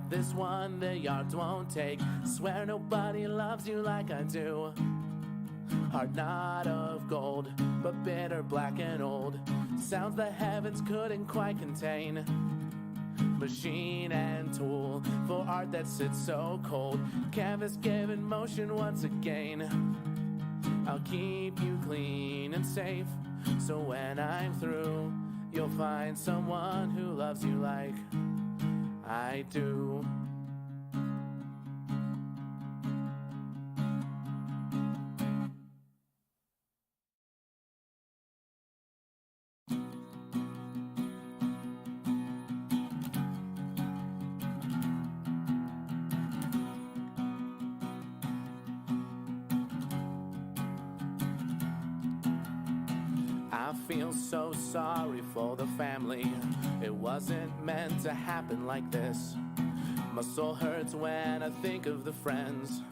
but this one the yards won't take. Swear nobody loves you like I do. Heart not of gold, but bitter, black and old. Sounds the heavens couldn't quite contain. Machine and tool for art that sits so cold. Canvas given motion once again. I'll keep you clean and safe, so when I'm through, you'll find someone who loves you like I do. I feel so sorry for the family. It wasn't meant to happen like this. My soul hurts when I think of the friends,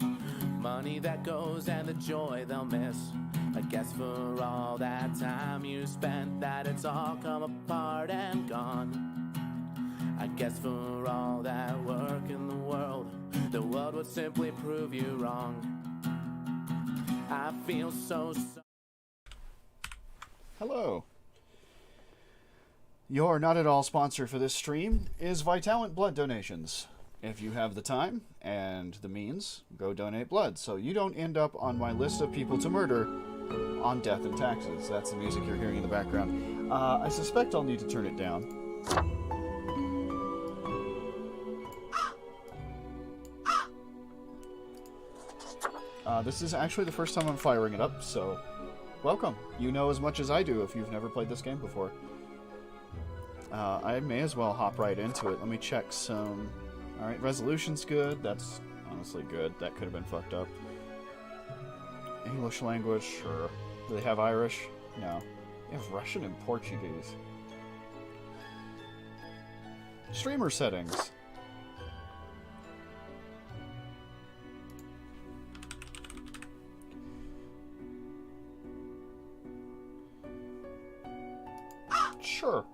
money that goes and the joy they'll miss. I guess for all that time you spent, that it's all come apart and gone. I guess for all that work in the world would simply prove you wrong. I feel so sorry. Hello. Your not at all sponsor for this stream is Vitalent Blood Donations. If you have the time and the means, go donate blood so you don't end up on my list of people to murder on Death and Taxes. That's the music you're hearing in the background. I suspect I'll need to turn it down. This is actually the first time I'm firing it up, so welcome. You know as much as I do if you've never played this game before. I may as well hop right into it. Let me check some... Alright, resolution's good. That's honestly good. That could have been fucked up. English language, sure. Do they have Irish? No. They have Russian and Portuguese. Streamer settings. Sure.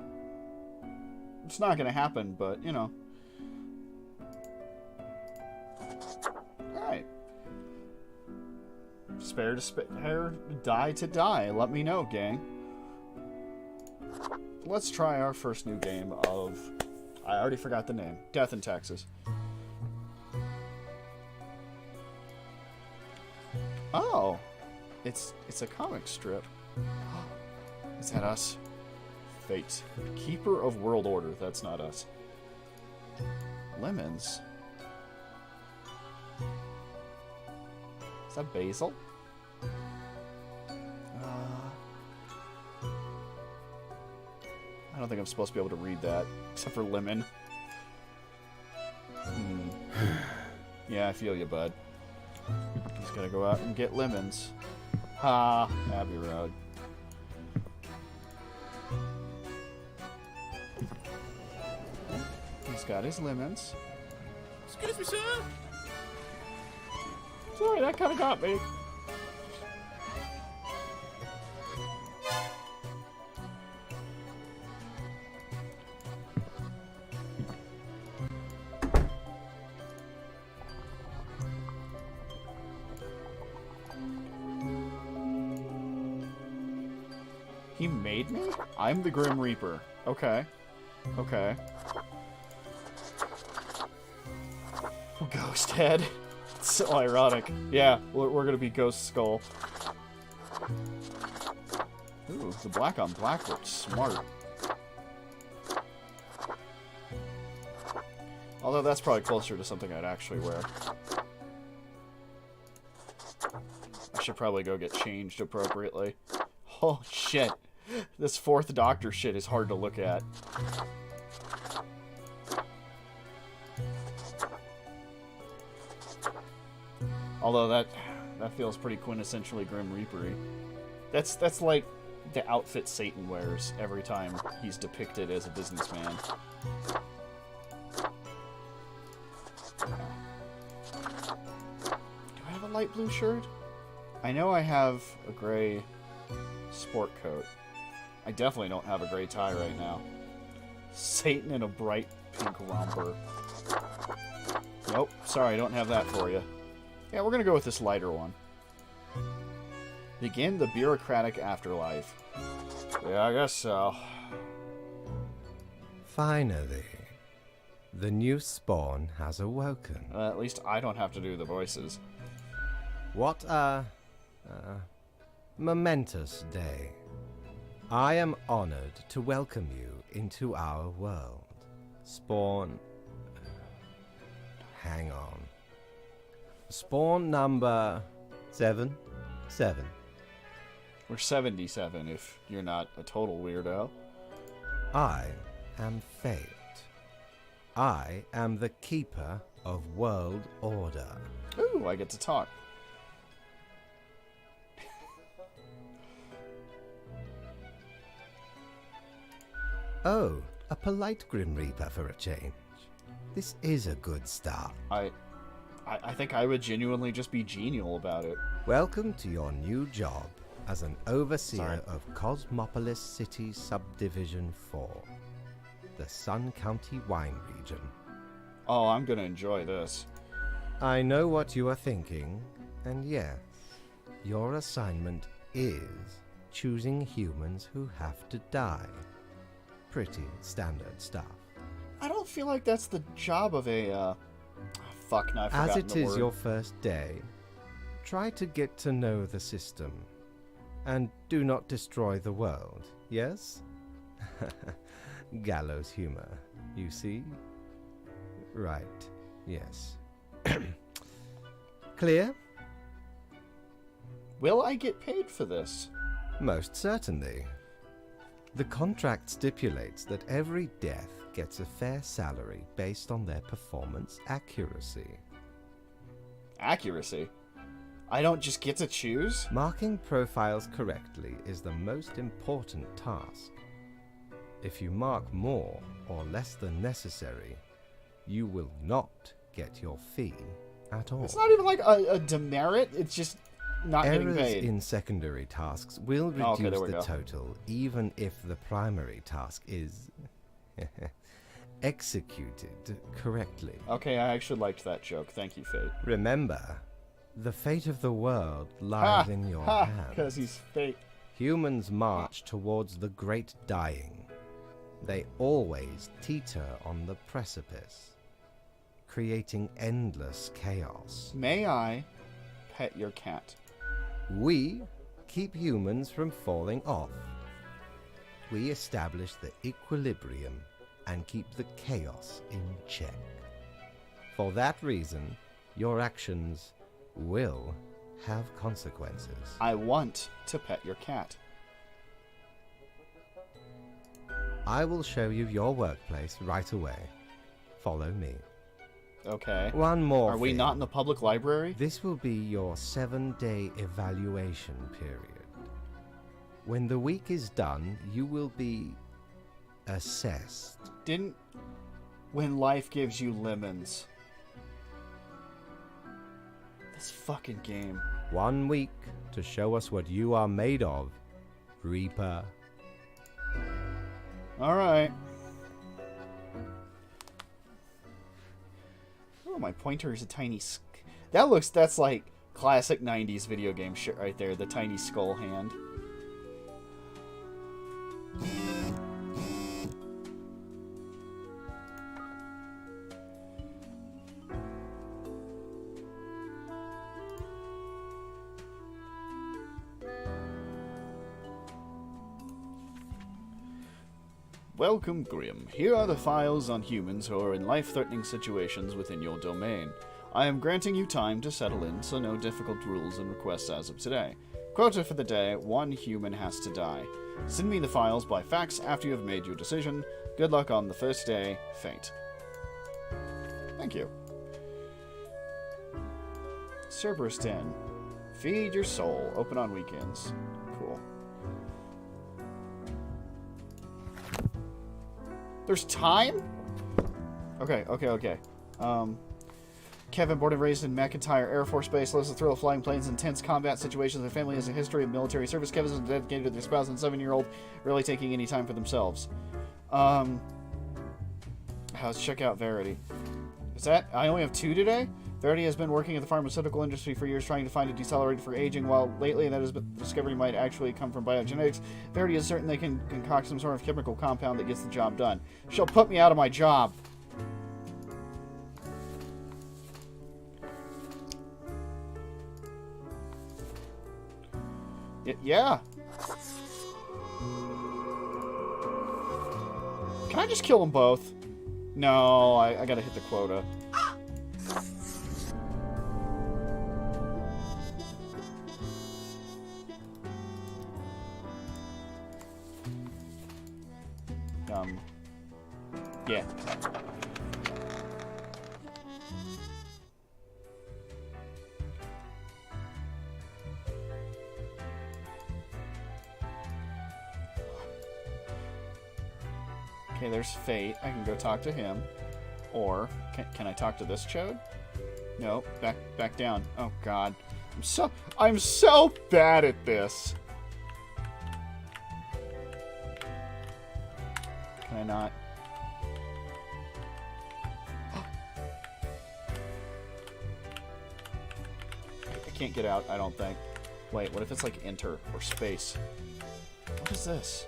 It's not gonna happen, but, you know. Alright. Spare to spare, die to die. Let me know, gang. Let's try our first new game of... I already forgot the name. Death and Taxes. Oh! It's a comic strip. Is that us? Fate. Keeper of World Order. That's not us. Lemons. Is that basil? I don't think I'm supposed to be able to read that, except for lemon. Yeah, I feel you, bud. Just gotta go out and get lemons. Ha! Abbey Road. He's got his lemons. Excuse me, sir. Sorry, that kind of got me. He made me? I'm the Grim Reaper. Okay. Okay. Ghost head. It's so ironic. Yeah, we're gonna be Ghost Skull. Ooh, the black on black looks smart. Although that's probably closer to something I'd actually wear. I should probably go get changed appropriately. Oh, shit. This Fourth Doctor shit is hard to look at. Although that feels pretty quintessentially Grim Reaper-y. That's like the outfit Satan wears every time he's depicted as a businessman. Do I have a light blue shirt? I know I have a gray sport coat. I definitely don't have a gray tie right now. Satan in a bright pink romper. Oh, sorry, I don't have that for you. Yeah, we're gonna go with this lighter one. Begin the bureaucratic afterlife. Yeah, I guess so. Finally, the new spawn has awoken. At least I don't have to do the voices. What a momentous day. I am honored to welcome you into our world. Spawn... Hang on. Spawn number... 7? 7. We're 77 if you're not a total weirdo. I am Fate. I am the keeper of world order. Ooh, I get to talk. Oh, a polite Grim Reaper for a change. This is a good start. I think I would genuinely just be genial about it. Welcome to your new job as an overseer of Cosmopolis City Subdivision 4, the Sun County Wine Region. Oh, I'm gonna enjoy this. I know what you are thinking, and yes, your assignment is choosing humans who have to die. Pretty standard stuff. I don't feel like that's the job of a, fuck, now I've forgotten As it the is word. your first day, try to get to know the system, and do not destroy the world, yes? Gallows humor, you see? Right, yes. Clear? Will I get paid for this? Most certainly. The contract stipulates that every death gets a fair salary based on their performance accuracy. Accuracy? I don't just get to choose? Marking profiles correctly is the most important task. If you mark more or less than necessary, you will not get your fee at all. It's not even like a demerit, it's just not getting Errors paid. in secondary tasks will Oh, okay, reduce there we the go. total, even if the primary task is executed correctly. Okay, I actually liked that joke. Thank you, Fate. Remember, the fate of the world lies in your hands. Because he's fake. Humans march towards the great dying. They always teeter on the precipice, creating endless chaos. May I pet your cat? We keep humans from falling off. We establish the equilibrium and keep the chaos in check. For that reason, your actions will have consequences. I want to pet your cat. I will show you your workplace right away. Follow me. Okay. One more Are we thing. not in the public library? This will be your 7-day evaluation period. When the week is done, you will be assessed. Didn't... When life gives you lemons. This fucking game. 1 week to show us what you are made of, Reaper. Alright. Oh, my pointer is a tiny... That's like classic 90s video game shit right there. The tiny skull hand. Welcome, Grim. Here are the files on humans who are in life-threatening situations within your domain. I am granting you time to settle in, so no difficult rules and requests as of today. Quota for the day, 1 human has to die. Send me the files by fax after you have made your decision. Good luck on the first day, Fate. Thank you. Cerberus 10. Feed your soul. Open on weekends. Cool. There's time? Okay. Kevin, born and raised in McIntyre Air Force Base, loves the thrill of flying planes, intense combat situations. Their family has a history of military service. Kevin is dedicated to their spouse and 7-year-old, rarely taking any time for themselves. Let's check out Verity. Is that... I only have 2 today? Verity has been working in the pharmaceutical industry for years trying to find a decelerator for aging, while lately that discovery might actually come from biogenetics. Verity is certain they can concoct some sort of chemical compound that gets the job done. She'll put me out of my job. Yeah. Can I just kill them both? No, I gotta hit the quota. Yeah. Okay, there's Fate. I can go talk to him. Or, can I talk to this chode? No, back down. Oh god. I'm so bad at this. Can I not? I can't get out, I don't think. Wait, what if it's like enter or space? What is this?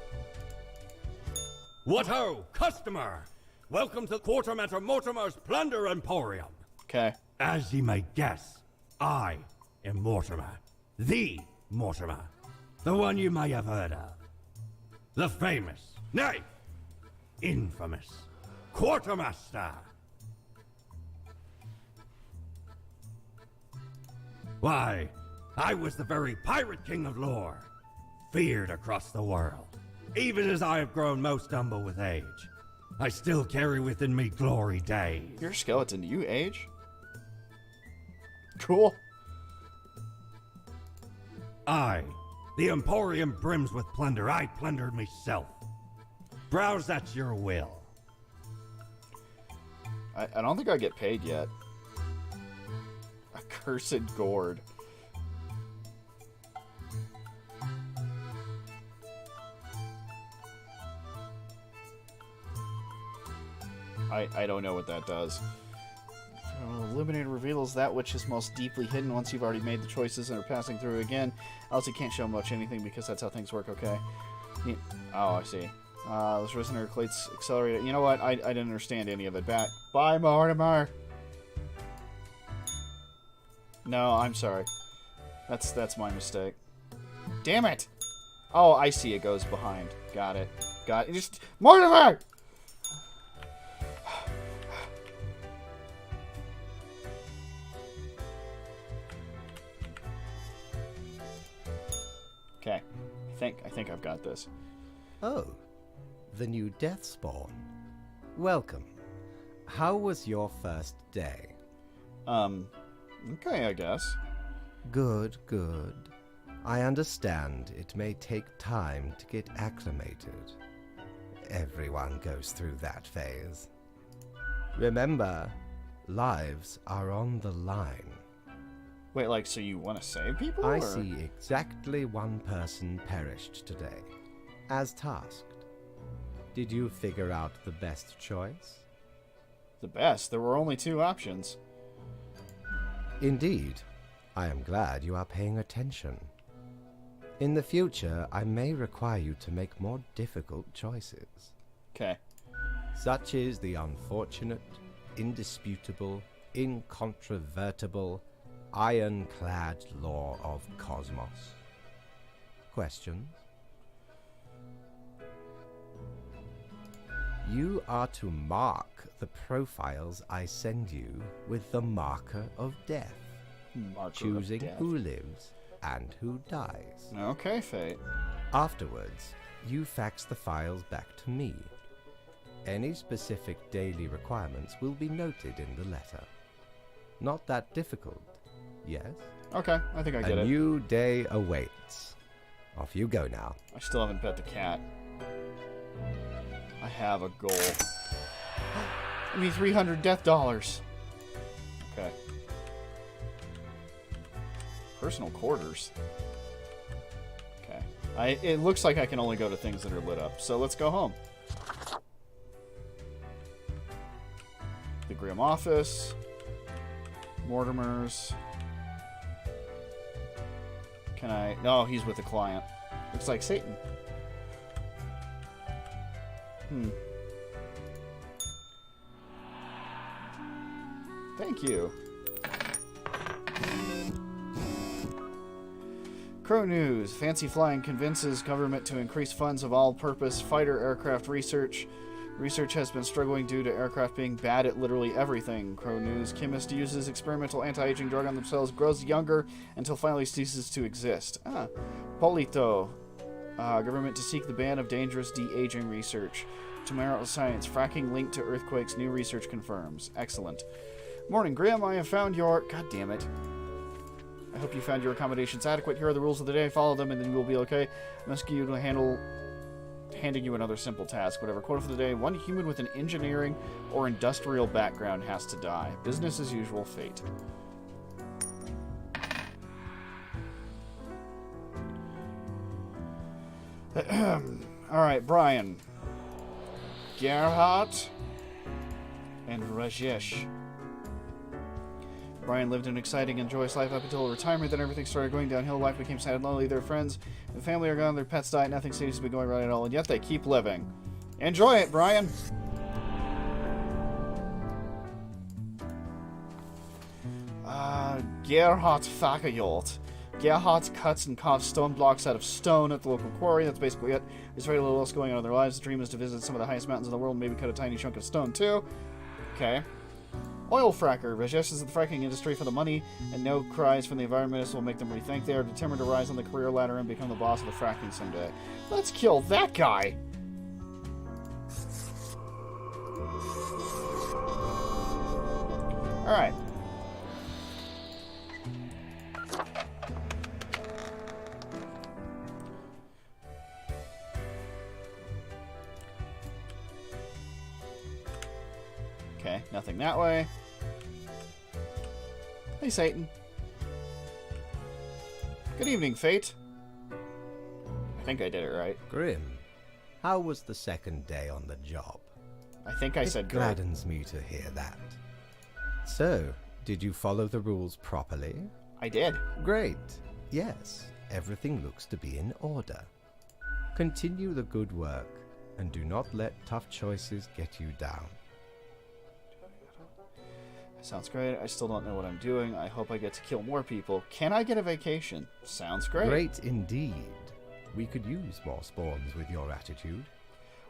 What ho, customer! Welcome to Quartermaster Mortimer's Plunder Emporium. Okay. As ye may guess, I am Mortimer. The Mortimer. The one you may have heard of. The famous, nay, infamous Quartermaster. Why, I was the very pirate king of lore, feared across the world. Even as I have grown most humble with age, I still carry within me glory days. You're a skeleton. Do you age? Cool. I, the Emporium brims with plunder. I plundered myself. Browse at your will. I don't think I get paid yet. Accursed gourd. I don't know what that does. Illuminator reveals that which is most deeply hidden once you've already made the choices and are passing through again. Else you can't show much anything because that's how things work, okay? Oh, I see. This resonator equates accelerator. You know what? I didn't understand any of it. Bye, Mortimer! No, I'm sorry. That's my mistake. Damn it! Oh, I see. It goes behind. Got it. Just... Mortimer! Okay. I think I've got this. Oh, the new death spawn. Welcome. How was your first day? Okay, I guess. Good. I understand it may take time to get acclimated. Everyone goes through that phase. Remember, lives are on the line. Wait, like, so you want to save people? I or? see exactly one person perished today, as tasked. Did you figure out the best choice? The best? There were only 2 options. Indeed. I am glad you are paying attention. In the future, I may require you to make more difficult choices. Okay. Such is the unfortunate, indisputable, incontrovertible, ironclad law of Cosmos. Questions? You are to mark the profiles I send you with the marker of death, choosing who lives and who dies. Okay, Fate. Afterwards, you fax the files back to me. Any specific daily requirements will be noted in the letter. Not that difficult, yes? Okay, I think I get it. A it. new day awaits. Off you go now. I still haven't pet the cat. I have a goal. I need 300 death dollars. Okay. Personal quarters. Okay. It looks like I can only go to things that are lit up, so let's go home. The Grimm office. Mortimer's. Can I... No, he's with the client. Looks like Satan. Thank you. Crow News. Fancy flying convinces government to increase funds of all-purpose fighter aircraft research. Research has been struggling due to aircraft being bad at literally everything. Crow News. Chemist uses experimental anti-aging drug on themselves, grows younger until finally ceases to exist. Polito. Government to seek the ban of dangerous de-aging research. Tomorrow Science. Fracking linked to earthquakes. New research confirms. Excellent. Morning, Grimm. I have found your... God damn it. I hope you found your accommodations adequate. Here are the rules of the day. Follow them and then you will be okay. I'm asking you to handing you another simple task. Whatever. Quote for the day. One human with an engineering or industrial background has to die. Business as usual. Fate. Alright, Brian. Gerhard and Rajesh. Brian lived an exciting and joyous life up until retirement. Then everything started going downhill. Life became sad and lonely. Their friends and family are gone. Their pets died. Nothing seems to be going right at all. And yet they keep living. Enjoy it, Brian. Gerhard Fakajot. Gerhard cuts and carves stone blocks out of stone at the local quarry. That's basically it. There's very little else going on in their lives. The dream is to visit some of the highest mountains in the world and maybe cut a tiny chunk of stone, too. Okay. Oil fracker. Rajesh is in the fracking industry for the money, and no cries from the environmentalists will make them rethink. They are determined to rise on the career ladder and become the boss of the fracking someday. Let's kill that guy! Alright. Okay, nothing that way. Hey, Satan. Good evening, Fate. I think I did it right. Grimm, how was the second day on the job? I think I said It good. gladdens me to hear that. So, did you follow the rules properly? I did. Great. Yes, everything looks to be in order. Continue the good work, and do not let tough choices get you down. Sounds great. I still don't know what I'm doing. I hope I get to kill more people. Can I get a vacation? Sounds great. Great indeed. We could use more spawns with your attitude.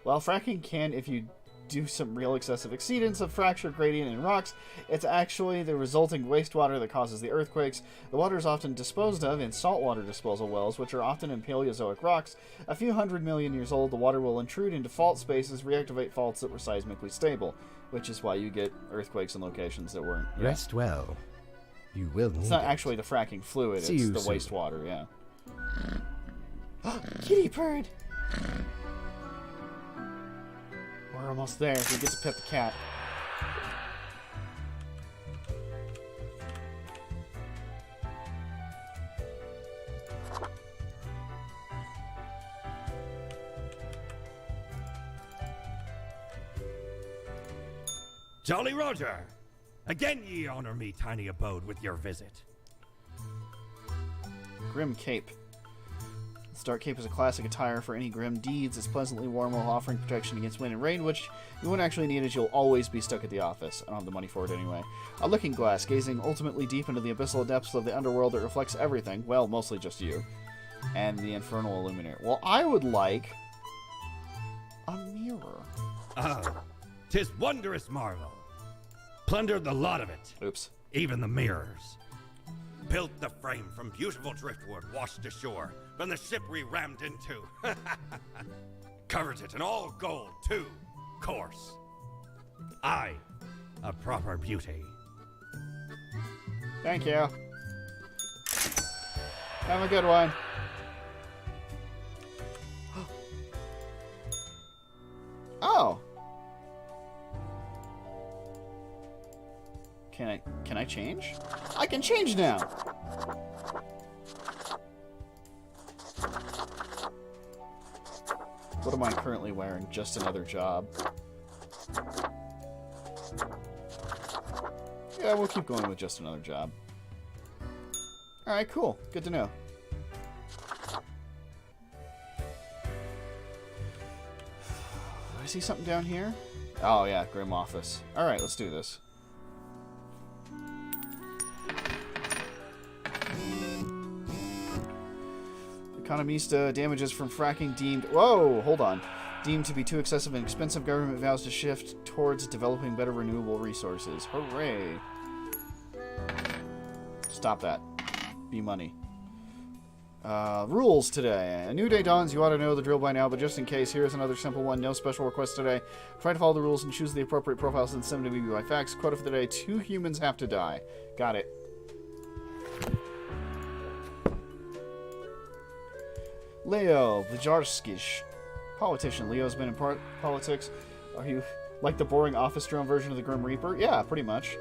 Well, fracking can if you do some real excessive exceedance of fracture gradient in rocks. It's actually the resulting wastewater that causes the earthquakes. The water is often disposed of in saltwater disposal wells, which are often in Paleozoic rocks. A few 100 million years old, the water will intrude into fault spaces, reactivate faults that were seismically stable, which is why you get earthquakes in locations that weren't. Yeah. Rest well. You will need It's not it. actually the fracking fluid, See it's you the soon. wastewater, yeah. Kitty bird! We're almost there. We get to pet the cat. Jolly Roger! Again ye honor me tiny abode with your visit. Grim Cape. This dark cape is a classic attire for any grim deeds. It's pleasantly warm while offering protection against wind and rain, which you won't actually need as you'll always be stuck at the office. I don't have the money for it anyway. A looking glass, gazing ultimately deep into the abyssal depths of the underworld that reflects everything. Well, mostly just you. And the infernal illuminator. Well, I would like a mirror. Oh, 'tis wondrous marvel. Plundered the lot of it. Oops. Even the mirrors. Built the frame from beautiful driftwood washed ashore from the ship we rammed into. Covered it in all gold, too, course. Aye, a proper beauty. Thank you. Have a good one. Oh. Can I change? I can change now. What am I currently wearing? Just another job. Yeah, we'll keep going with just another job. Alright, cool. Good to know. I see something down here? Oh, yeah, Grim Office. Alright, let's do this. Economista damages from fracking deemed... Whoa, hold on. Deemed to be too excessive and expensive. Government vows to shift towards developing better renewable resources. Hooray. Stop that. Be money. Rules today. A new day dawns. You ought to know the drill by now, but just in case, here's another simple one. No special requests today. Try to follow the rules and choose the appropriate profiles and send them to me by fax. Quota for the day. 2 humans have to die. Got it. Leo Vjarskish. Politician. Leo's been in politics. Are you like the boring office drone version of the Grim Reaper? Yeah, pretty much.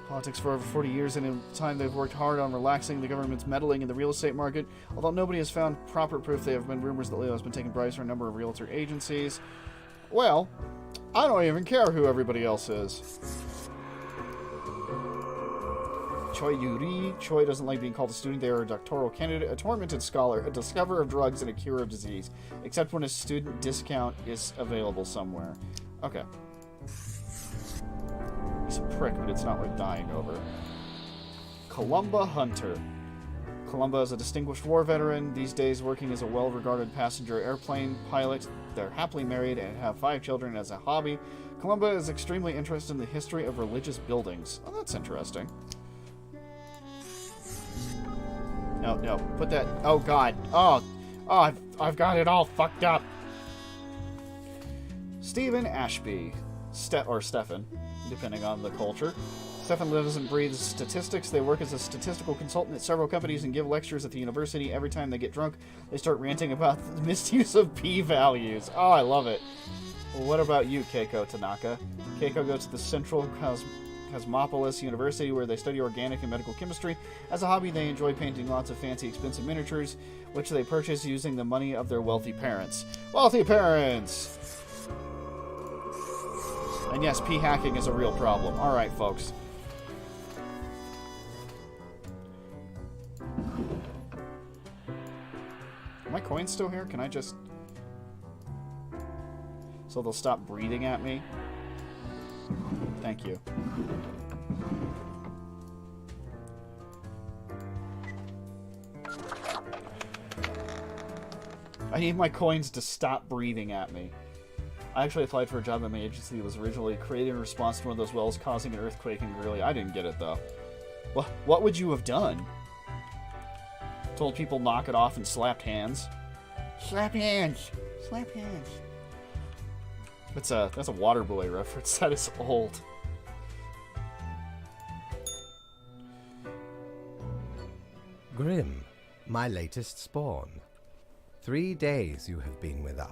Politics for over 40 years, and in time they've worked hard on relaxing the government's meddling in the real estate market. Although nobody has found proper proof, there have been rumors that Leo has been taking bribes from a number of realtor agencies. Well, I don't even care who everybody else is. Choi Yuri. Choi doesn't like being called a student. They are a doctoral candidate, a tormented scholar, a discoverer of drugs, and a cure of disease. Except when a student discount is available somewhere. Okay. He's a prick, but it's not worth dying over. Columba Hunter. Columba is a distinguished war veteran, these days working as a well-regarded passenger airplane pilot. They're happily married and have 5 children as a hobby. Columba is extremely interested in the history of religious buildings. Oh, that's interesting. No, no, put that... Oh, God. Oh, I've got it all fucked up. Stephen Ashby. Or Stefan, depending on the culture. Stefan lives and breathes statistics. They work as a statistical consultant at several companies and give lectures at the university. Every time they get drunk, they start ranting about the misuse of p-values. Oh, I love it. Well, what about you, Keiko Tanaka? Keiko goes to the Central Cosmopolis University, where they study organic and medical chemistry. As a hobby, they enjoy painting lots of fancy, expensive miniatures, which they purchase using the money of their wealthy parents. Wealthy parents! And yes, p-hacking is a real problem. Alright, folks. Are my coins still here? Can I just... So they'll stop breathing at me? Thank you. I need my coins to stop breathing at me. I actually applied for a job at my agency that was originally created in response to one of those wells causing an earthquake in Greeley. I didn't get it, though. What would you have done? Told people knock it off and slapped hands? Slap hands! Slap hands! That's a Waterboy reference. That is old. Grim, my latest spawn. 3 days you have been with us.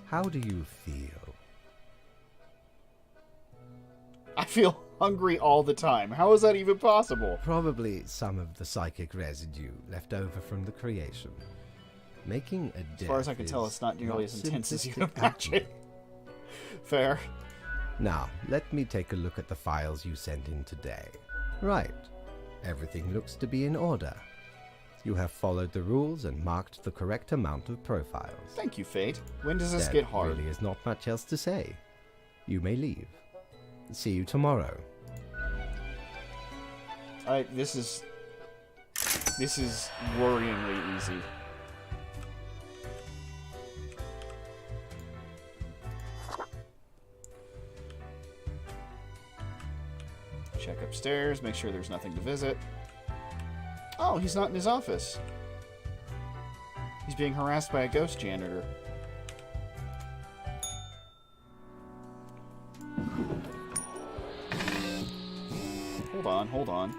How do you feel? I feel hungry all the time. How is that even possible? Probably some of the psychic residue left over from the creation. Making a death. As far as I can tell, it's not nearly as intense as you simplistic imagine. Fair. Now, let me take a look at the files you sent in today. Right. Everything looks to be in order. You have followed the rules and marked the correct amount of profiles. Thank you, Fate. When does this There get hard? really is not much else to say. You may leave. See you tomorrow. This is worryingly easy. Check upstairs, make sure there's nothing to visit. Oh, he's not in his office. He's being harassed by a ghost janitor. Hold on.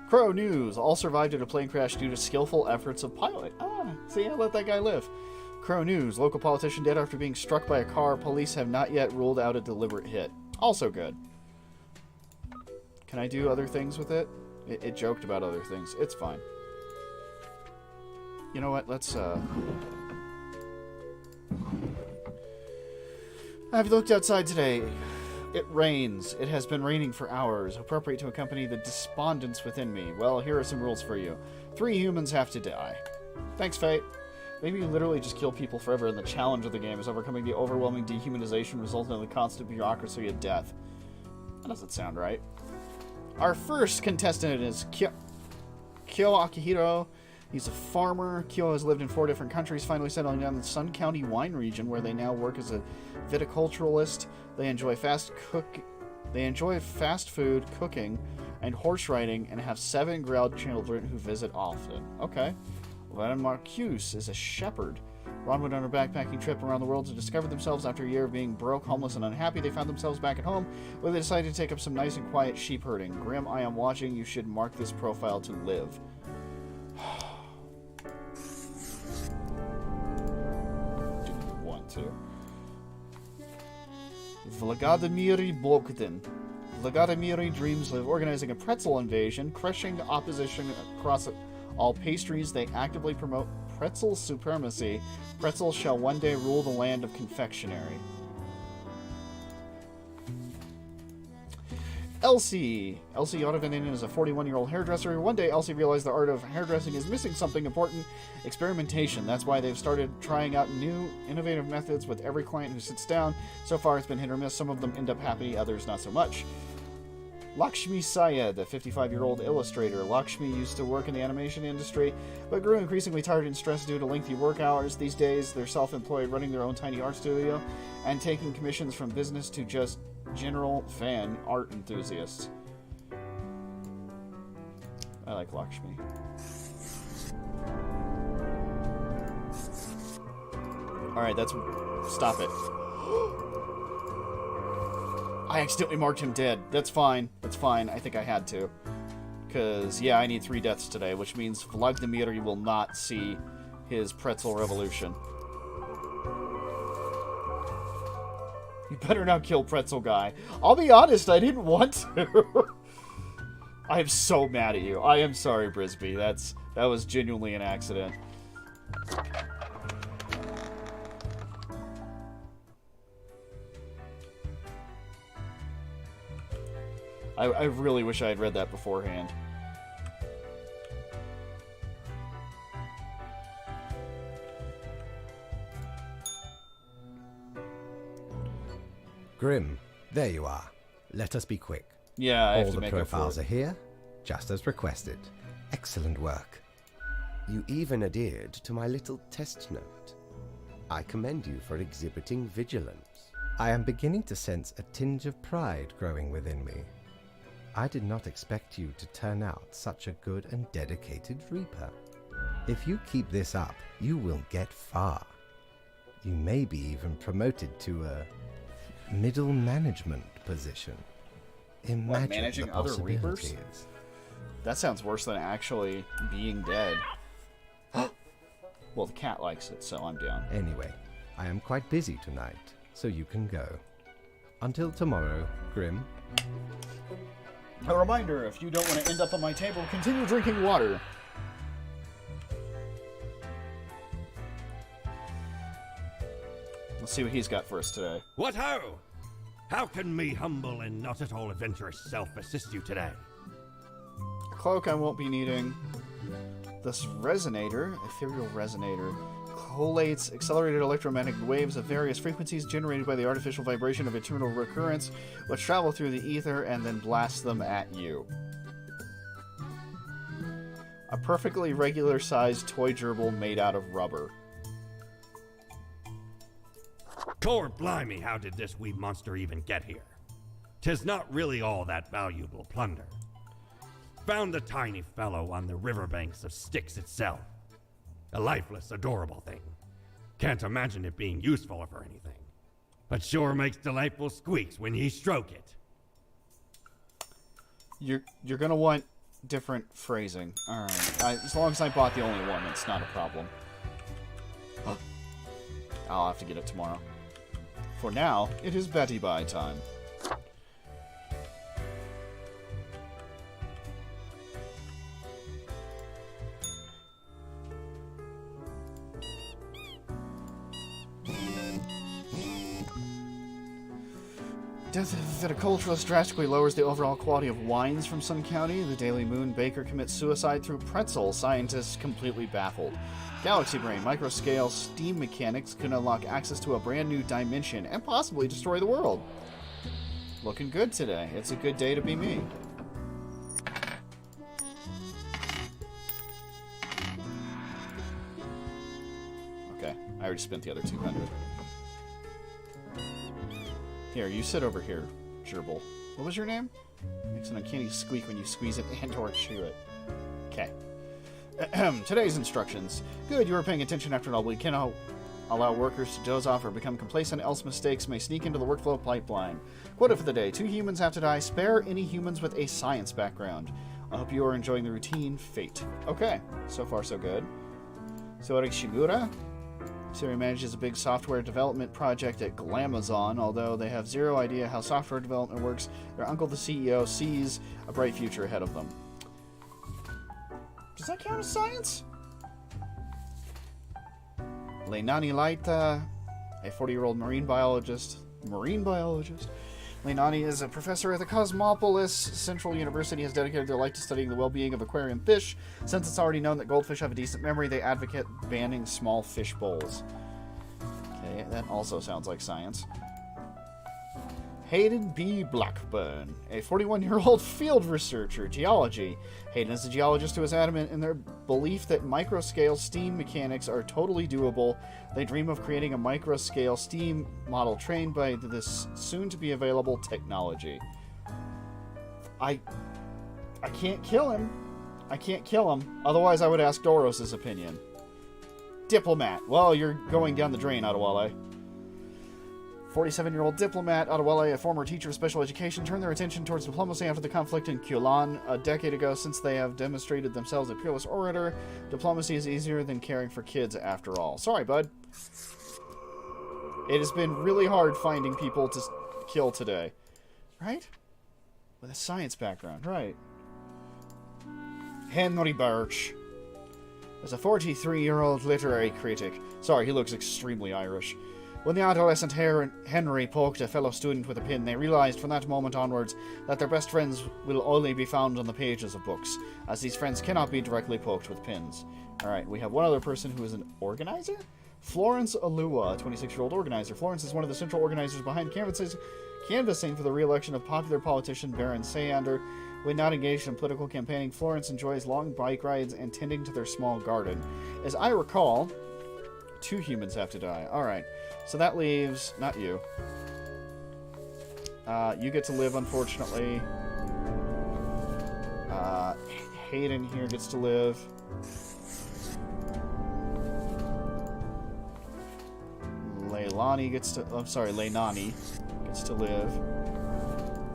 Crow News. All survived in a plane crash due to skillful efforts of pilot. Ah, see, I let that guy live. Crow News. Local politician dead after being struck by a car. Police have not yet ruled out a deliberate hit. Also good. Can I do other things with it? It joked about other things. It's fine. You know what? Let's, I've looked outside today. It rains. It has been raining for hours, appropriate to accompany the despondence within me. Well, here are some rules for you. 3 humans have to die. Thanks, Fate. Maybe you literally just kill people forever, and the challenge of the game is overcoming the overwhelming dehumanization resulting in the constant bureaucracy of death. That doesn't sound right. Our first contestant is Kyo Akihiro. He's a farmer. Kyo has lived in 4 different countries, finally settling down in the Sun County wine region, where they now work as a viticulturalist. They enjoy fast food, cooking, and horse riding, and have 7 grandchildren who visit often. Okay. Len Marcuse is a shepherd. Ron went on a backpacking trip around the world to discover themselves. After a year of being broke, homeless, and unhappy, they found themselves back at home, where they decided to take up some nice and quiet sheep herding. Grim, I am watching. You should mark this profile to live. Do you want to? Vladimir Bogdan. Vladimir dreams of organizing a pretzel invasion, crushing opposition across all pastries. They actively promote pretzel supremacy. Pretzels shall one day rule the land of confectionery. Elsie. Elsie Ottavainen is a 41-year-old hairdresser. One day, Elsie realized the art of hairdressing is missing something important: experimentation. That's why they've started trying out new, innovative methods with every client who sits down. So far, it's been hit or miss. Some of them end up happy, others not so much. Lakshmi Syed, the 55-year-old illustrator. Lakshmi used to work in the animation industry, but grew increasingly tired and stressed due to lengthy work hours. These days, they're self-employed, running their own tiny art studio, and taking commissions from business to just general fan art enthusiasts. I like Lakshmi. Alright, that's... Stop it. I accidentally marked him dead. That's fine. That's fine. I think I had to. Because, yeah, I need 3 deaths today, which means Vladimir will not see his pretzel revolution. You better not kill Pretzel Guy. I'll be honest, I didn't want to. I am so mad at you. I am sorry, Brisby. That was genuinely an accident. I really wish I had read that beforehand. Grim, there you are. Let us be quick. Yeah, I have to All make the up for profiles it. are here, just as requested. Excellent work. You even adhered to my little test note. I commend you for exhibiting vigilance. I am beginning to sense a tinge of pride growing within me. I did not expect you to turn out such a good and dedicated Reaper. If you keep this up, you will get far. You may be even promoted to a middle management position. Imagine managing the other Reapers? possibilities. That sounds worse than actually being dead. Well, the cat likes it, so I'm down. Anyway, I am quite busy tonight, so you can go. Until tomorrow, Grim. A reminder, if you don't want to end up on my table, continue drinking water. Let's see what he's got for us today. What ho! How can me humble and not at all adventurous self assist you today? A cloak I won't be needing. This resonator, ethereal resonator, collates accelerated electromagnetic waves of various frequencies generated by the artificial vibration of eternal recurrence, which travel through the ether and then blast them at you. A perfectly regular-sized toy gerbil made out of rubber. Core blimey, how did this wee monster even get here? 'Tis not really all that valuable plunder. Found the tiny fellow on the riverbanks of Styx itself. A lifeless, adorable thing. Can't imagine it being useful for anything. But sure makes delightful squeaks when ye stroke it. You're gonna want different phrasing. Alright. As long as I bought the only one, it's not a problem. I'll have to get it tomorrow. For now, it is Betty Bye time. Death of viticulturist drastically lowers the overall quality of wines from Sun County. The Daily Moon baker commits suicide through pretzel. Scientists completely baffled. Galaxy Brain microscale steam mechanics can unlock access to a brand new dimension and possibly destroy the world. Looking good today. It's a good day to be me. Okay, I already spent the other 200. Here, you sit over here, gerbil. What was your name? Makes an uncanny squeak when you squeeze it and or chew it. Okay. Today's instructions. Good, you are paying attention after all. We cannot allow workers to doze off or become complacent, else mistakes may sneak into the workflow pipeline. Quote for the day. 2 humans have to die. Spare any humans with a science background. I hope you are enjoying the routine. Fate. Okay, so far so good. Sori Shigura. Siri manages a big software development project at Glamazon. Although they have zero idea how software development works, their uncle, the CEO, sees a bright future ahead of them. Does that count as science? Leinani Laita, a 40-year-old marine biologist. Leinani is a professor at the Cosmopolis Central University, has dedicated their life to studying the well-being of aquarium fish. Since it's already known that goldfish have a decent memory, they advocate banning small fish bowls. Okay, that also sounds like science. Hayden B. Blackburn, a 41-year-old field researcher, geology. Hayden is a geologist who is adamant in their belief that microscale steam mechanics are totally doable. They dream of creating a microscale steam model trained by this soon-to-be-available technology. I can't kill him. I can't kill him. Otherwise, I would ask Doros' opinion. Diplomat. Well, you're going down the drain, Adewale. 47-year-old diplomat, Adewale, a former teacher of special education, turned their attention towards diplomacy after the conflict in Kulan a decade ago. Since they have demonstrated themselves a peerless orator, diplomacy is easier than caring for kids after all. Sorry, bud. It has been really hard finding people to kill today. Right? With a science background, right. Henry Birch is a 43-year-old literary critic. Sorry, he looks extremely Irish. When the adolescent Henry poked a fellow student with a pin, they realized from that moment onwards that their best friends will only be found on the pages of books, as these friends cannot be directly poked with pins. Alright, we have one other person who is an organizer? Florence Alua, a 26-year-old organizer. Florence is one of the central organizers behind canvassing for the re-election of popular politician Baron Sayander. When not engaged in political campaigning, Florence enjoys long bike rides and tending to their small garden. As I recall, 2 humans have to die. Alright. So that leaves... not you. You get to live, unfortunately. Hayden here gets to live. Leilani gets to... I'm sorry, Leinani gets to live.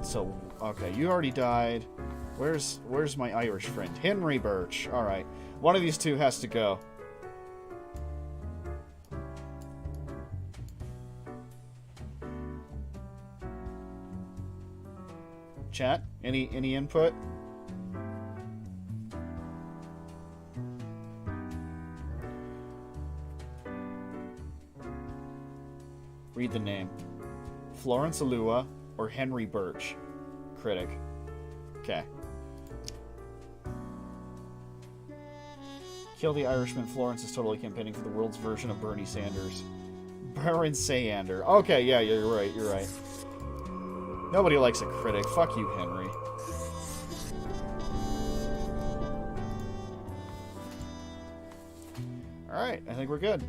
So, okay, you already died. Where's my Irish friend? Henry Birch. Alright. One of these 2 has to go. Chat? Any input? Read the name. Florence Alua or Henry Birch? Critic. Okay. Kill the Irishman. Florence is totally campaigning for the world's version of Bernie Sanders. Baron Sayander. Okay, yeah, you're right, you're right. Nobody likes a critic. Fuck you, Henry. Alright, I think we're good.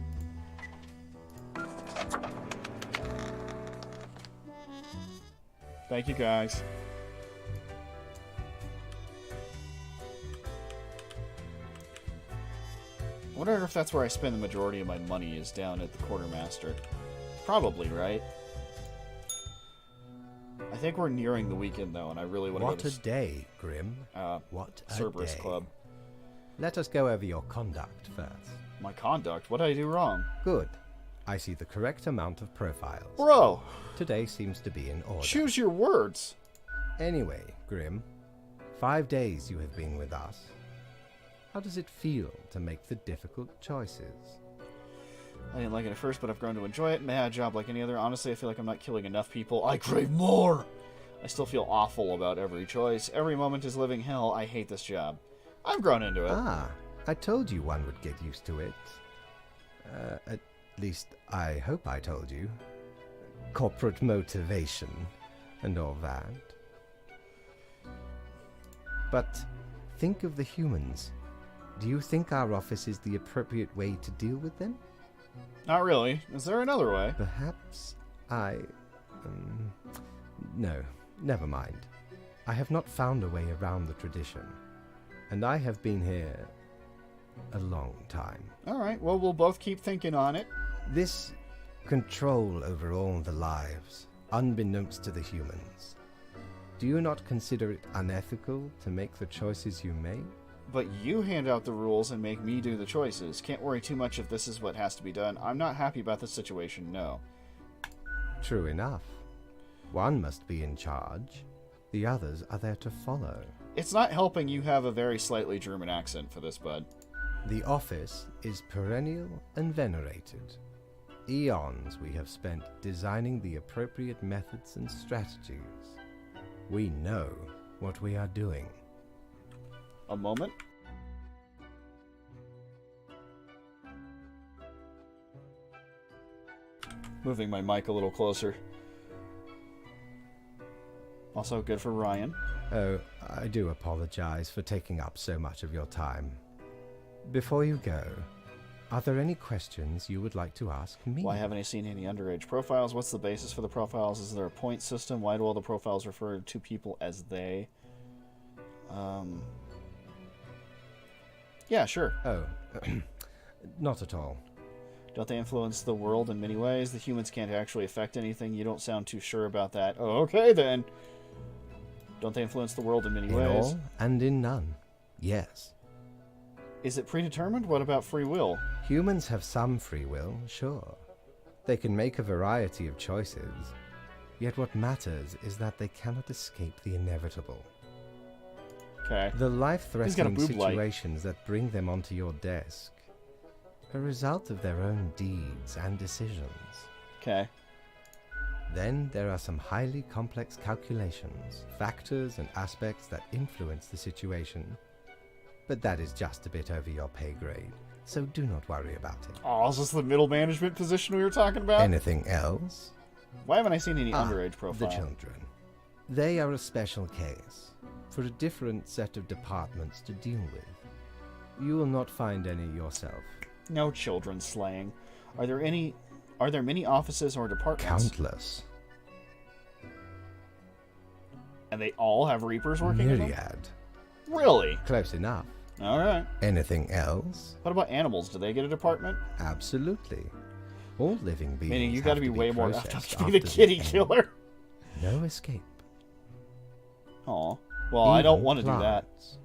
Thank you, guys. I wonder if that's where I spend the majority of my money is down at the Quartermaster. Probably, right? I think we're nearing the weekend, though, and I really want to go to... What a day, Grim. What a Cerberus day. Club. Let us go over your conduct first. My conduct? What did I do wrong? Good. I see the correct amount of profiles. Bro! Today seems to be in order. Choose your words! Anyway, Grim, 5 days you have been with us. How does it feel to make the difficult choices? I didn't like it at first, but I've grown to enjoy it. Meh, a job like any other. Honestly, I feel like I'm not killing enough people. I crave more! I still feel awful about every choice. Every moment is living hell. I hate this job. I've grown into it. Ah, I told you one would get used to it. At least, I hope I told you. Corporate motivation and all that. But think of the humans. Do you think our office is the appropriate way to deal with them? Not really. Is there another way? Perhaps no, never mind. I have not found a way around the tradition, and I have been here a long time. Alright, well, we'll both keep thinking on it. This control over all the lives, unbeknownst to the humans. Do you not consider it unethical to make the choices you make? But you hand out the rules and make me do the choices. Can't worry too much if this is what has to be done. I'm not happy about the situation, no. True enough. One must be in charge. The others are there to follow. It's not helping you have a very slightly German accent for this, bud. The office is perennial and venerated. Eons we have spent designing the appropriate methods and strategies. We know what we are doing. A moment. Moving my mic a little closer. Also good for Ryan. Oh, I do apologize for taking up so much of your time. Before you go, are there any questions you would like to ask me? Why haven't I seen any underage profiles? What's the basis for the profiles? Is there a point system? Why do all the profiles refer to people as they? Yeah, sure. Oh, not at all. Don't they influence the world in many ways? The humans can't actually affect anything. You don't sound too sure about that. Oh, okay, then. Don't they influence the world in many ways? In all and in none, yes. Is it predetermined? What about free will? Humans have some free will, sure. They can make a variety of choices. Yet what matters is that they cannot escape the inevitable. Okay. The life-threatening boob light. situations that bring them onto your desk are a result of their own deeds and decisions. Okay. Then there are some highly complex calculations, factors and aspects that influence the situation. But that is just a bit over your pay grade, so do not worry about it. Oh, is this the middle management position we were talking about? Anything else? Why haven't I seen any underage The profiles? children. They are a special case, for a different set of departments to deal with. You will not find any yourself. No children slaying. Are there many offices or departments? Countless. And they all have Reapers working in them? Myriad. Really? Close enough. Alright. Anything else? What about animals? Do they get a department? Absolutely. All living beings Meaning you have gotta be way more processed effed up to be the after kitty end. killer. No escape. Aw. Well, I don't Even want to do that. plants.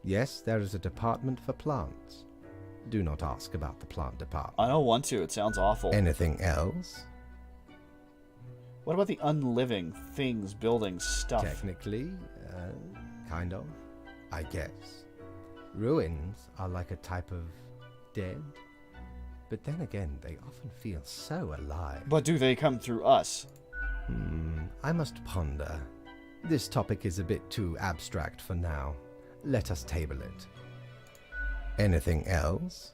Yes, there is a department for plants. Do not ask about the plant department. I don't want to. It sounds awful. Anything else? What about the unliving things, buildings, stuff? Technically, kind of, I guess. Ruins are like a type of dead. But then again, they often feel so alive. But do they come through us? I must ponder. This topic is a bit too abstract for now. Let us table it. Anything else?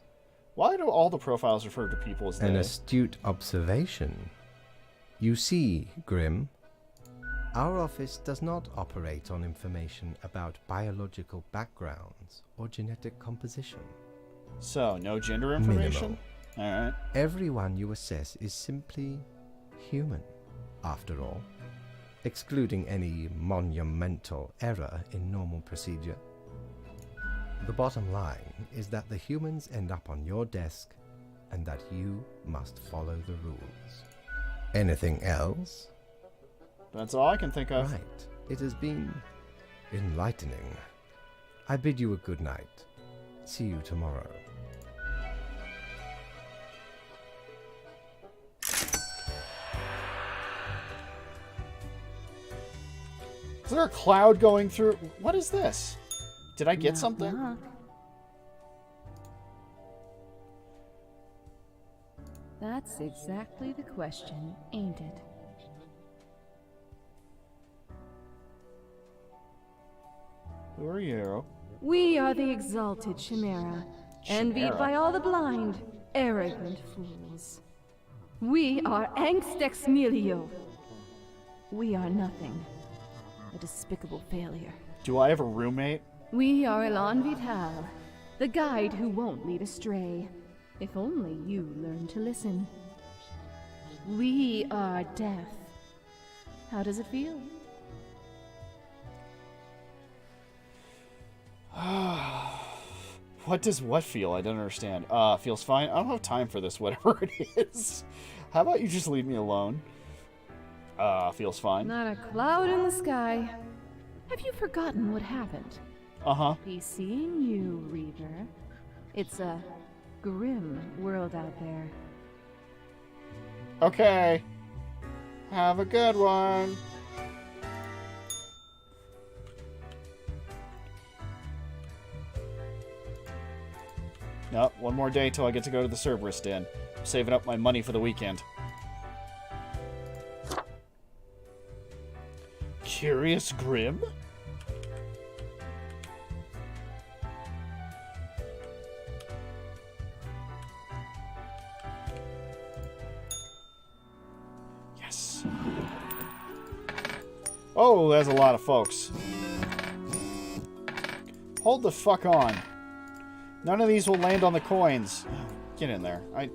Why do all the profiles refer to people as An they? astute observation. You see, Grim, our office does not operate on information about biological backgrounds or genetic composition. So, no gender information? Alright. Everyone you assess is simply human, after all, excluding any monumental error in normal procedure. The bottom line is that the humans end up on your desk and that you must follow the rules. Anything else? That's all I can think of. Right. It has been enlightening. I bid you a good night. See you tomorrow. Is there a cloud going through? What is this? Did I get Knock, something? knock. That's exactly the question, ain't it? Who are you? We are the exalted Chimera, envied Chimera? by all the blind, arrogant fools. We are Angst Ex Nihilo. We are nothing. A despicable failure. Do I have a roommate? We are Elan Vital, the guide who won't lead astray. If only you learn to listen. We are death. How does it feel? What does what feel? I don't understand. Feels fine. I don't have time for this, whatever it is. How about you just leave me alone? Feels fine. Not a cloud in the sky. Have you forgotten what happened? Uh-huh. Be seeing you, Reaver. It's a grim world out there. Okay. Have a good one. No, one more day till I get to go to the Cerberus Den. I'm saving up my money for the weekend. Curious Grim? Yes. Oh, that's a lot of folks. Hold the fuck on. None of these will land on the coins. Get in there. Alright.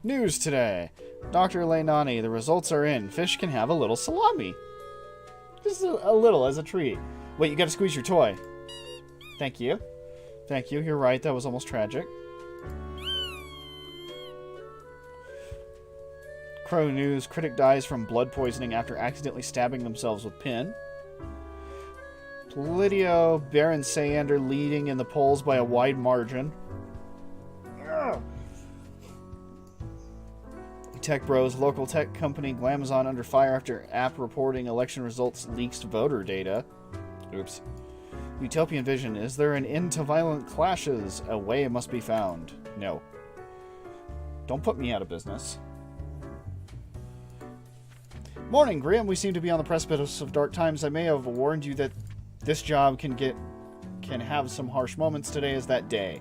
News today. Dr. Leinani, the results are in. Fish can have a little salami. Just a little, as a treat. Wait, you gotta squeeze your toy. Thank you. Thank you, you're right, that was almost tragic. Crow news, critic dies from blood poisoning after accidentally stabbing themselves with pin. Polidio, Baron Sayander leading in the polls by a wide margin. Ugh. Tech Bros, local tech company Glamazon under fire after app reporting election results leaks voter data. Oops. Utopian Vision, is there an end to violent clashes? A way must be found. No. Don't put me out of business. Morning, Graham. We seem to be on the precipice of dark times. I may have warned you that this job can have some harsh moments. Today is that day.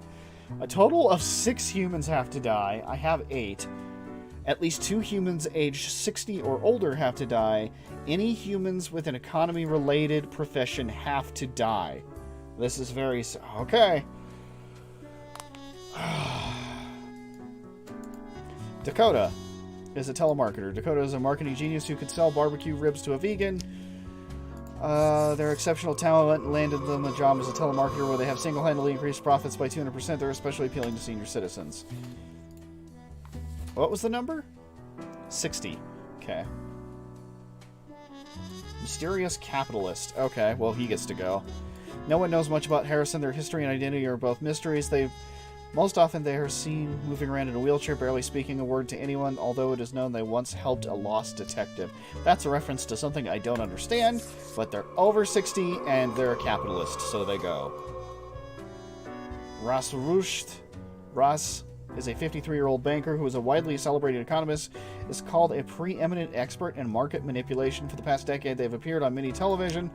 A total of 6 humans have to die. I have 8. At least 2 humans aged 60 or older have to die. Any humans with an economy-related profession have to die. This is very... Okay. Dakota is a telemarketer. Dakota is a marketing genius who could sell barbecue ribs to a vegan. Their exceptional talent landed them a job as a telemarketer where they have single-handedly increased profits by 200%. They're especially appealing to senior citizens. What was the number? 60. Okay. Mysterious capitalist. Okay, well, he gets to go. No one knows much about Harrison. Their history and identity are both mysteries. Most often they are seen moving around in a wheelchair, barely speaking a word to anyone, although it is known they once helped a lost detective. That's a reference to something I don't understand, but they're over 60 and they're a capitalist, so they go. Ras Rusht. Ras is a 53-year-old banker who is a widely celebrated economist, is called a preeminent expert in market manipulation. For the past decade, they've appeared on many television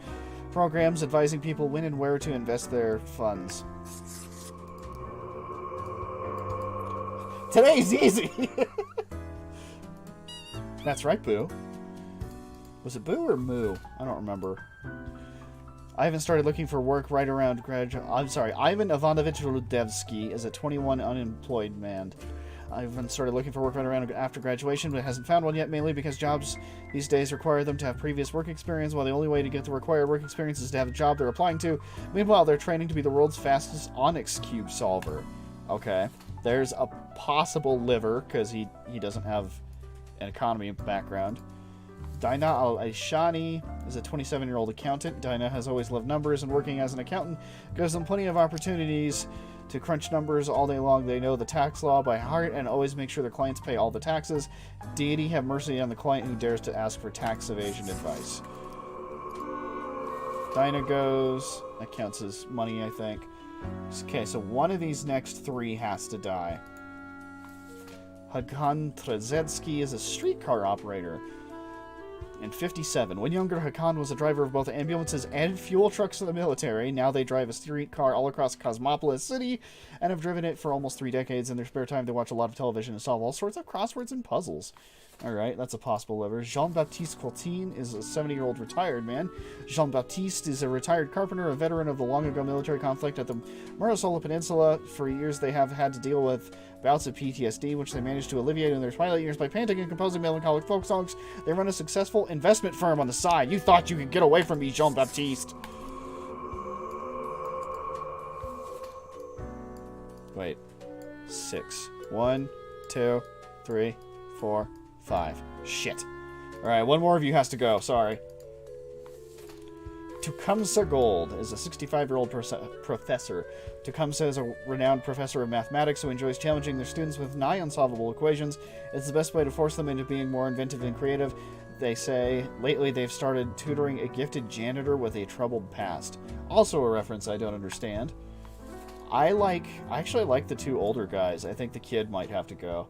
programs advising people when and where to invest their funds. Today's easy! That's right, Boo. Was it Boo or Moo? I don't remember. Ivan started looking for work right around Ivan Ivanovich Rudevsky is a 21 unemployed man. Ivan started looking for work right around after graduation, but hasn't found one yet, mainly because jobs these days require them to have previous work experience, while the only way to get the required work experience is to have a job they're applying to. Meanwhile, they're training to be the world's fastest Onyx Cube solver. Okay. There's a possible liver, because he doesn't have an economy background. Dinah Al-Aishani is a 27-year-old accountant. Dinah has always loved numbers, and working as an accountant gives them plenty of opportunities to crunch numbers all day long. They know the tax law by heart and always make sure their clients pay all the taxes. Deity have mercy on the client who dares to ask for tax evasion advice. Dinah goes. That counts as money, I think. Okay, so one of these next three has to die. Hakan Trzecki is a streetcar operator. In 57, when younger, Hakan was a driver of both ambulances and fuel trucks in the military. Now they drive a streetcar all across Cosmopolis City and have driven it for almost 3 decades. In their spare time, they watch a lot of television and solve all sorts of crosswords and puzzles. Alright, that's a possible liver. Jean-Baptiste Courtine is a 70-year-old retired man. Jean-Baptiste is a retired carpenter, a veteran of the long-ago military conflict at the Murasola Peninsula. For years, they have had to deal with bouts of PTSD, which they managed to alleviate in their twilight years by painting and composing melancholic folk songs. They run a successful investment firm on the side. You thought you could get away from me, Jean-Baptiste. Wait. 6. 1, 2, 3, 4, 5. Shit. Alright, one more of you has to go. Sorry. Tecumseh Gold is a 65-year-old professor. Tecumseh is a renowned professor of mathematics who enjoys challenging their students with nigh unsolvable equations. It's the best way to force them into being more inventive and creative. They say lately they've started tutoring a gifted janitor with a troubled past. Also a reference I don't understand. I actually like the two older guys. I think the kid might have to go.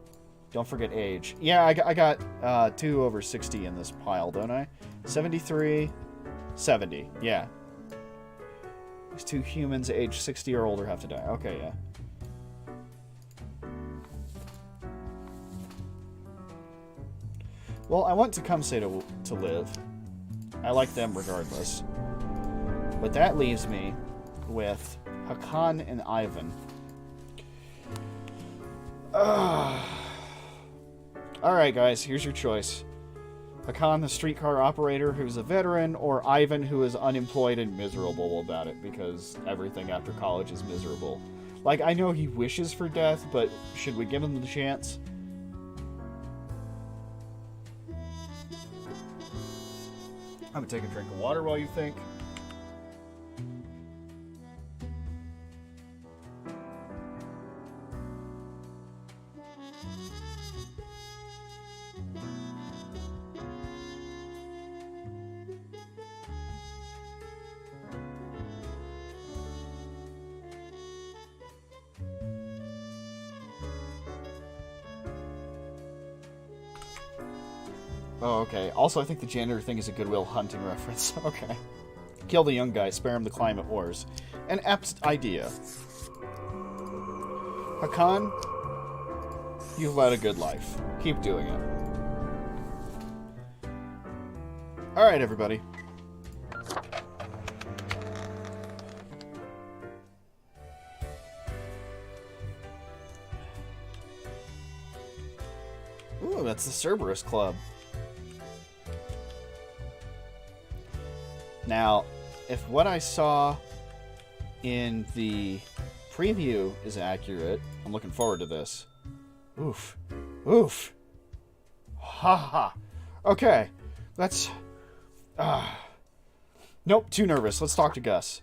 Don't forget age. Yeah, I got 2 over 60 in this pile, don't I? 73, 70. Yeah. These 2 humans aged 60 or older have to die. Okay, yeah. Well, I want Tecumseh to live. I like them regardless. But that leaves me with Hakan and Ivan. Alright, guys, here's your choice. Hakan, the streetcar operator who's a veteran, or Ivan, who is unemployed and miserable about it because everything after college is miserable. Like, I know he wishes for death, but should we give him the chance? I'm gonna take a drink of water while you think. Oh, okay. Also, I think the janitor thing is a Goodwill Hunting reference. Okay. Kill the young guy, spare him the climate wars. An apt idea. Hakan, you've led a good life. Keep doing it. Alright, everybody. Ooh, that's the Cerberus Club. Now, if what I saw in the preview is accurate, I'm looking forward to this. Oof. Oof. Ha ha. Okay. Let's... Nope, too nervous. Let's talk to Gus.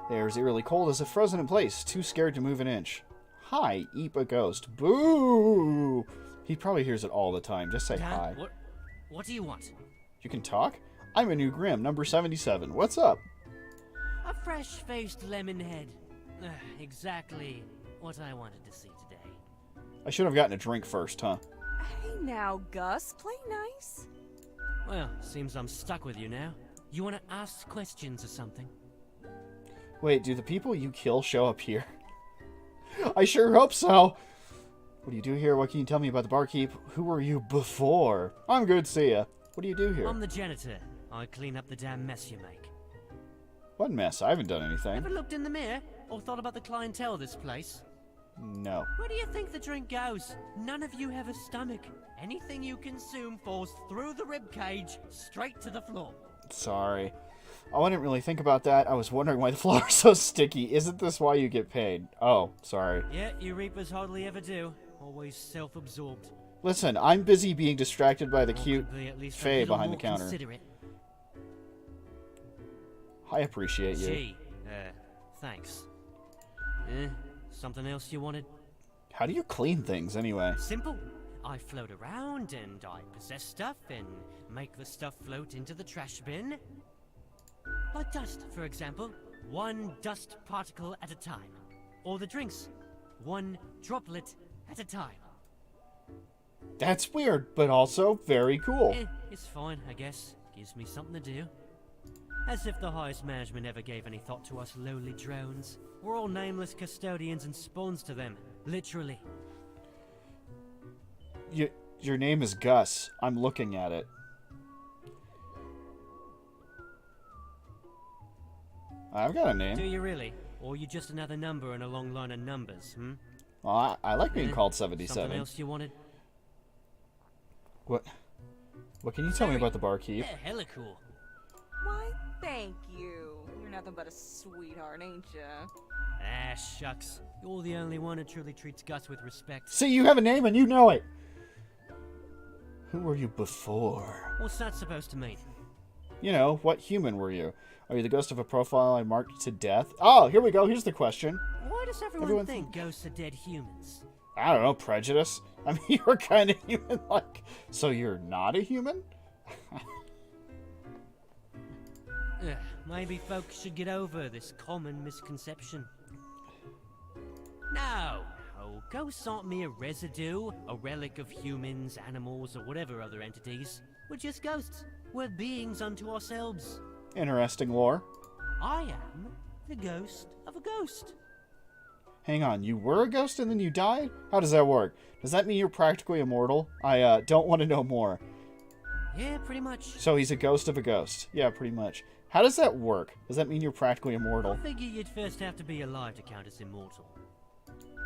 The air is eerily cold as if frozen in place, too scared to move an inch. Hi, Eep a ghost. Boo! He probably hears it all the time. Just say hi. What do you want? You can talk? I'm a new Grim, number 77. What's up? A fresh-faced lemon head. Exactly what I wanted to see today. I should have gotten a drink first, huh? Hey now, Gus, play nice. Well, seems I'm stuck with you now. You want to ask questions or something? Wait, do the people you kill show up here? I sure hope so. What do you do here? What can you tell me about the barkeep? Who were you before? I'm good, see ya. What do you do here? I'm the janitor. I clean up the damn mess you make. What mess? I haven't done anything. Ever looked in the mirror or thought about the clientele of this place? No. Where do you think the drink goes? None of you have a stomach. Anything you consume falls through the rib cage straight to the floor. Sorry. Oh, I didn't really think about that. I was wondering why the floor is so sticky. Isn't this why you get paid? Oh, sorry. Yeah, you reapers hardly ever do. Always self-absorbed. Listen, I'm busy being distracted by the cute Be at least a Faye little behind the more counter. considerate. I appreciate you. Gee, thanks. Something else you wanted? How do you clean things, anyway? Simple. I float around and I possess stuff and make the stuff float into the trash bin. Like dust, for example. One dust particle at a time. Or the drinks. One droplet at a time. That's weird, but also very cool. It's fine, I guess. Gives me something to do. As if the highest management ever gave any thought to us lowly drones. We're all nameless custodians and spawns to them. Literally. Your name is Gus. I'm looking at it. I've got a name. Do you really? Or you just another number in a long line of numbers, hmm? Well, I like being called 77. Something else you wanted? What can you tell me about the barkeep? Yeah, hella cool. Why, thank you. You're nothing but a sweetheart, ain't ya? Ah, shucks. You're the only one who truly treats Gus with respect. See, you have a name and you know it. Who were you before? What's that supposed to mean? You know, what human were you? Are you the ghost of a profile I marked to death? Oh, here we go. Here's the question. Why does everyone think ghosts are dead humans? I don't know, prejudice. I mean, you're kind of human, like... So you're not a human? Maybe folks should get over this common misconception. No, ghosts aren't mere residue, a relic of humans, animals, or whatever other entities. We're just ghosts. We're beings unto ourselves. Interesting lore. I am the ghost of a ghost. Hang on, you were a ghost and then you died? How does that work? Does that mean you're practically immortal? I don't want to know more. Yeah, pretty much. So he's a ghost of a ghost. Yeah, pretty much. How does that work? Does that mean you're practically immortal? I figure you'd first have to be alive to count as immortal.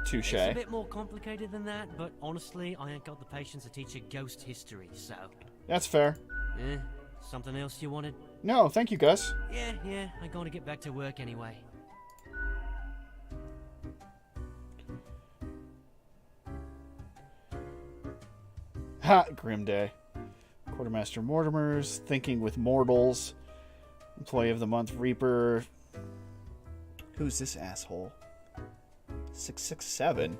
Touche. It's a bit more complicated than that, but honestly, I ain't got the patience to teach a ghost history, so... That's fair. Something else you wanted? No, thank you, Gus. Yeah, I'm gonna get back to work anyway. Ha! Grim day. Quartermaster Mortimer's, Thinking with Mortals, Employee of the Month Reaper. Who's this asshole? 667.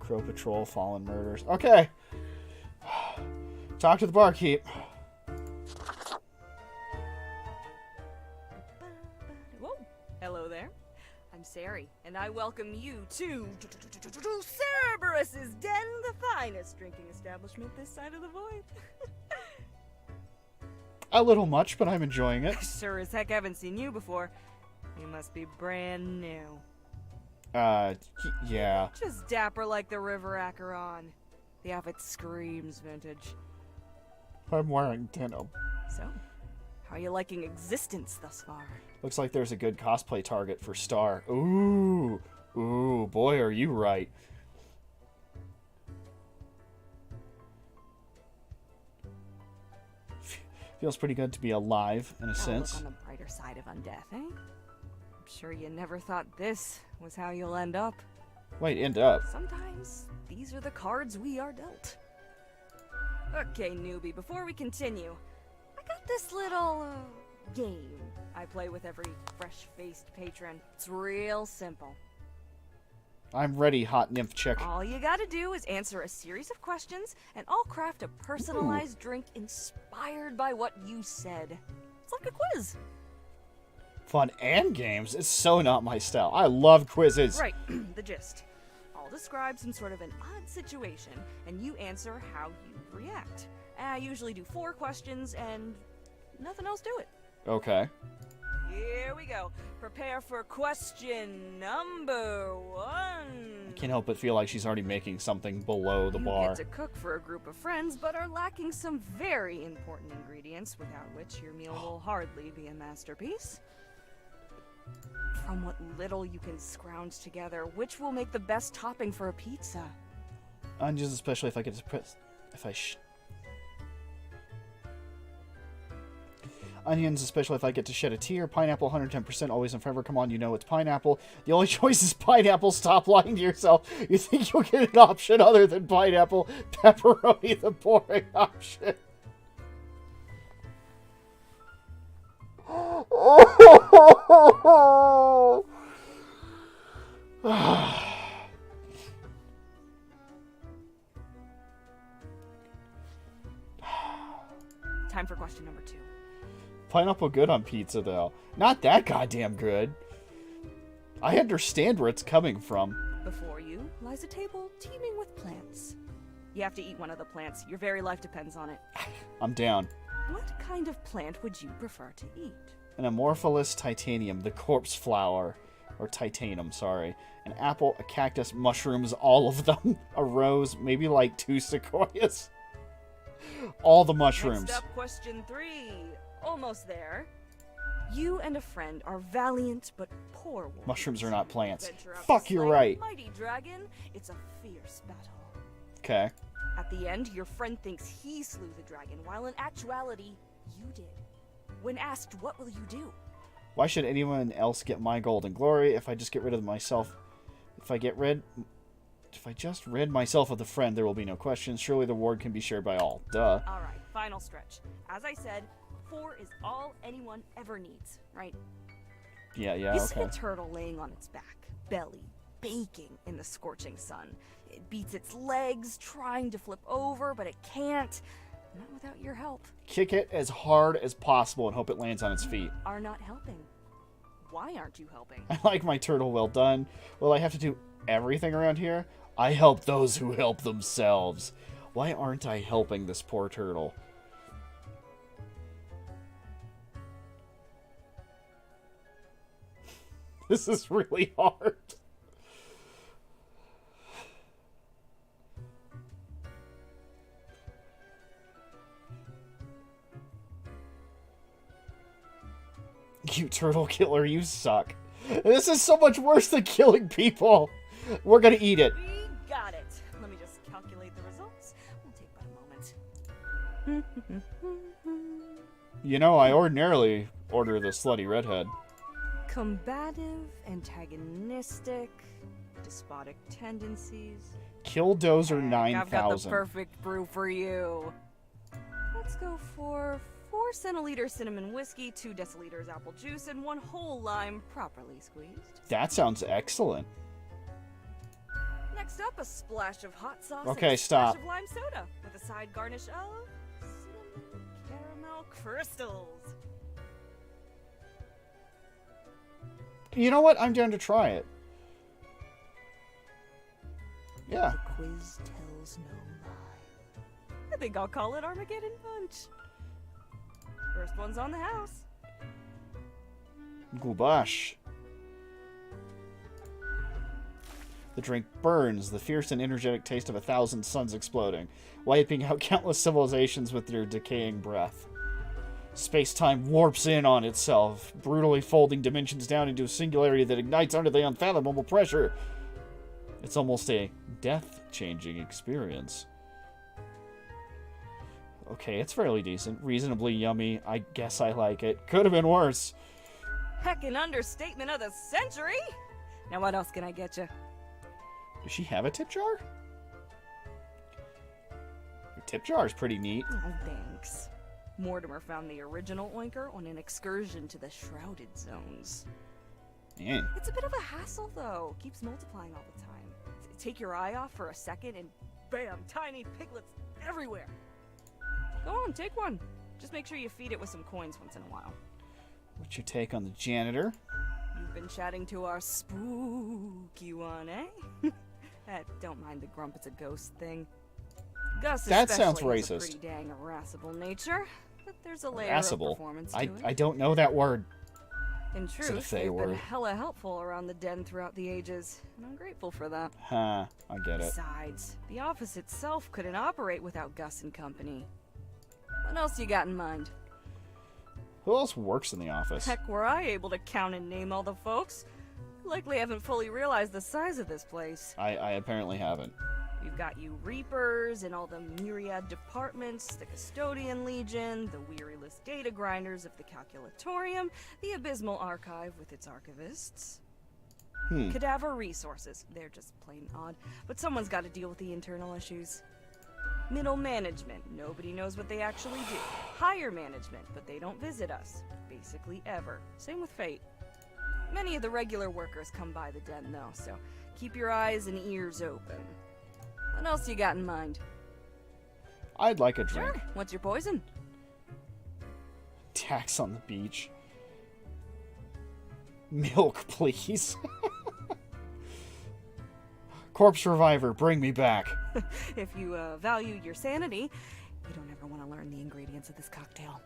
Crow Patrol, Fallen Murders. Okay. Talk to the barkeep. Whoa. Hello there. I'm Sari, and I welcome you to Cerberus's Den, the finest drinking establishment this side of the void. A little much, but I'm enjoying it. Sure as heck haven't seen you before. You must be brand new. Yeah. Just dapper like the river Acheron. The outfit screams vintage. I'm wearing denim. So, how are you liking existence thus far? Looks like there's a good cosplay target for Star. Ooh. Ooh, boy, are you right. Feels pretty good to be alive, in a sense. Look on the brighter side of undeath, eh? I'm sure you never thought this was how you'll end up. Wait, end up? Sometimes these are the cards we are dealt. Okay, newbie, before we continue, I got this little, game I play with every fresh-faced patron. It's real simple. I'm ready, hot nymph chick. All you gotta do is answer a series of questions, and I'll craft a personalized drink inspired by what you said. It's like a quiz. Fun and games? It's so not my style. I love quizzes. Right, the gist. I'll describe some sort of an odd situation, and you answer how you react. I usually do 4 questions, and nothing else to it. Okay. Here we go. Prepare for question number 1. I can't help but feel like she's already making something below the You bar. get to cook for a group of friends, but are lacking some very important ingredients, without which your meal will hardly be a masterpiece. From what little you can scrounge together, which will make the best topping for a pizza? Onions, especially if I get to press... Onions, especially if I get to shed a tear. Pineapple, 110%, always and forever. Come on, you know it's pineapple. The only choice is pineapple. Stop lying to yourself. You think you'll get an option other than pineapple? Pepperoni, the boring option. question number 2. Pineapple good on pizza, though. Not that goddamn good. I understand where it's coming from. Before you lies a table teeming with plants. You have to eat one of the plants. Your very life depends on it. I'm down. What kind of plant would you prefer to eat? An Amorphous titanium, the corpse flower. Or titanium, sorry. An apple, a cactus, mushrooms, all of them. A rose, maybe like 2 sequoias. All the mushrooms. Next up, question 3. Almost there. You and a friend are valiant but poor warriors. Mushrooms are not plants. Venture out Fuck, to you're slay a right. Mighty dragon. It's a fierce battle. Okay. At the end, your friend thinks he slew the dragon, while in actuality, you did. When asked, what will you do? Why should anyone else get my gold and glory if I just get rid of myself? If I just rid myself of the friend, there will be no questions. Surely the reward can be shared by all. Duh. Alright, final stretch. As I said, 4 is all anyone ever needs, right? Yeah, You see okay. a turtle laying on its back, belly baking in the scorching sun. It beats its legs, trying to flip over, but it can't. Not without your help. Kick it as hard as possible and hope it lands on its feet. Are not helping. Why aren't you helping? I like my turtle well done. Will I have to do everything around here? I help those who help themselves. Why aren't I helping this poor turtle? This is really hard. You turtle killer, you suck. This is so much worse than killing people. We're gonna eat it. We got it. Let me just calculate the results. We'll take but a moment. You know, I ordinarily order the slutty redhead. Combative, antagonistic, despotic tendencies. Killdozer Heck, I've got the 9000. perfect brew for you. Let's go for 4 centiliters cinnamon whiskey, 2 deciliters apple juice, and 1 whole lime properly squeezed. That sounds excellent. Next up, a splash of hot sauce Okay, and a stop. splash of lime soda with a side garnish of cinnamon caramel crystals. You know what? I'm down to try it. Yeah. The quiz tells no lie. I think I'll call it Armageddon Punch. First one's on the house. Gubash. The drink burns, the fierce and energetic taste of 1,000 suns exploding, wiping out countless civilizations with their decaying breath. Space-time warps in on itself, brutally folding dimensions down into a singularity that ignites under the unfathomable pressure. It's almost a death-changing experience. Okay, it's fairly decent. Reasonably yummy. I guess I like it. Could have been worse. Heck, an understatement of the century! Now what else can I get you? Does she have a tip jar? Her tip jar is pretty neat. Oh, thanks. Mortimer found the original oinker on an excursion to the Shrouded Zones. Yeah. It's a bit of a hassle, though. Keeps multiplying all the time. Take your eye off for a second and bam, tiny piglets everywhere. Go on, take one. Just make sure you feed it with some coins once in a while. What's your take on the janitor? You've been chatting to our spooky one, eh? Don't mind the grump, it's a ghost thing. Gus That sounds especially has a racist. pretty dang irascible nature, but there's a layer Irascible. of performance to I it. don't know that word. In It's a truth, fey they've word. been hella helpful around the den throughout the ages, and I'm grateful for that. Huh, I get it. Besides, the office itself couldn't operate without Gus and company. What else you got in mind? Who else works in the office? Heck, were I able to count and name all the folks? Likely haven't fully realized the size of this place. I apparently haven't. We've got you Reapers and all the myriad departments, the Custodian Legion, the weariless data grinders of the Calculatorium, the Abysmal Archive with its archivists. Cadaver Resources, they're just plain odd, but someone's got to deal with the internal issues. Middle management, nobody knows what they actually do. Higher management, but they don't visit us, basically ever. Same with Fate. Many of the regular workers come by the den though, so keep your eyes and ears open. What else you got in mind? I'd like a drink. Sure, what's your poison? Tax on the beach. Milk, please. Corpse reviver, bring me back. If you value your sanity, you don't ever want to learn the ingredients of this cocktail.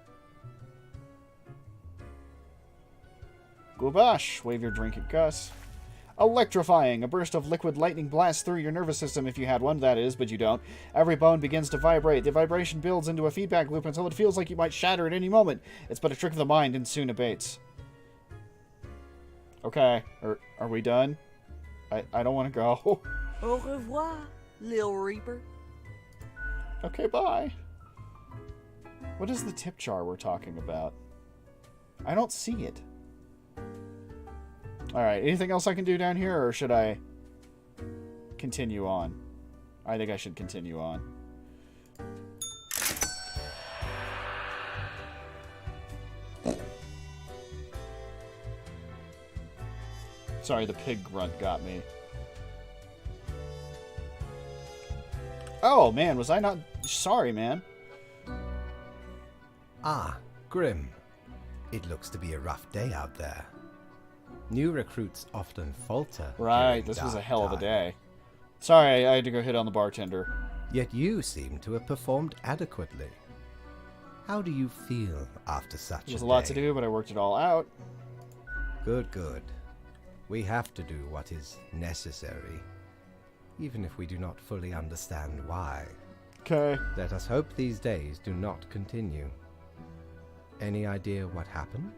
Goubache, wave your drink at Gus. Electrifying, a burst of liquid lightning blasts through your nervous system if you had one, that is, but you don't. Every bone begins to vibrate. The vibration builds into a feedback loop until it feels like you might shatter at any moment. It's but a trick of the mind and soon abates. Okay, are we done? I don't want to go. Au revoir, Lil Reaper. Okay, bye. What is the tip jar we're talking about? I don't see it. Alright, anything else I can do down here, or should I continue on? I think I should continue on. Sorry, the pig grunt got me. Oh, man, was I not... Sorry, man. Ah, Grim. It looks to be a rough day out there. New recruits often falter. Right, during this was a dark hell of a times. day. Sorry, I had to go hit on the bartender. Yet you seem to have performed adequately. How do you feel after such a day? There's a lot to do, but I worked it all out. Good, good. We have to do what is necessary, even if we do not fully understand why. Okay. Let us hope these days do not continue. Any idea what happened?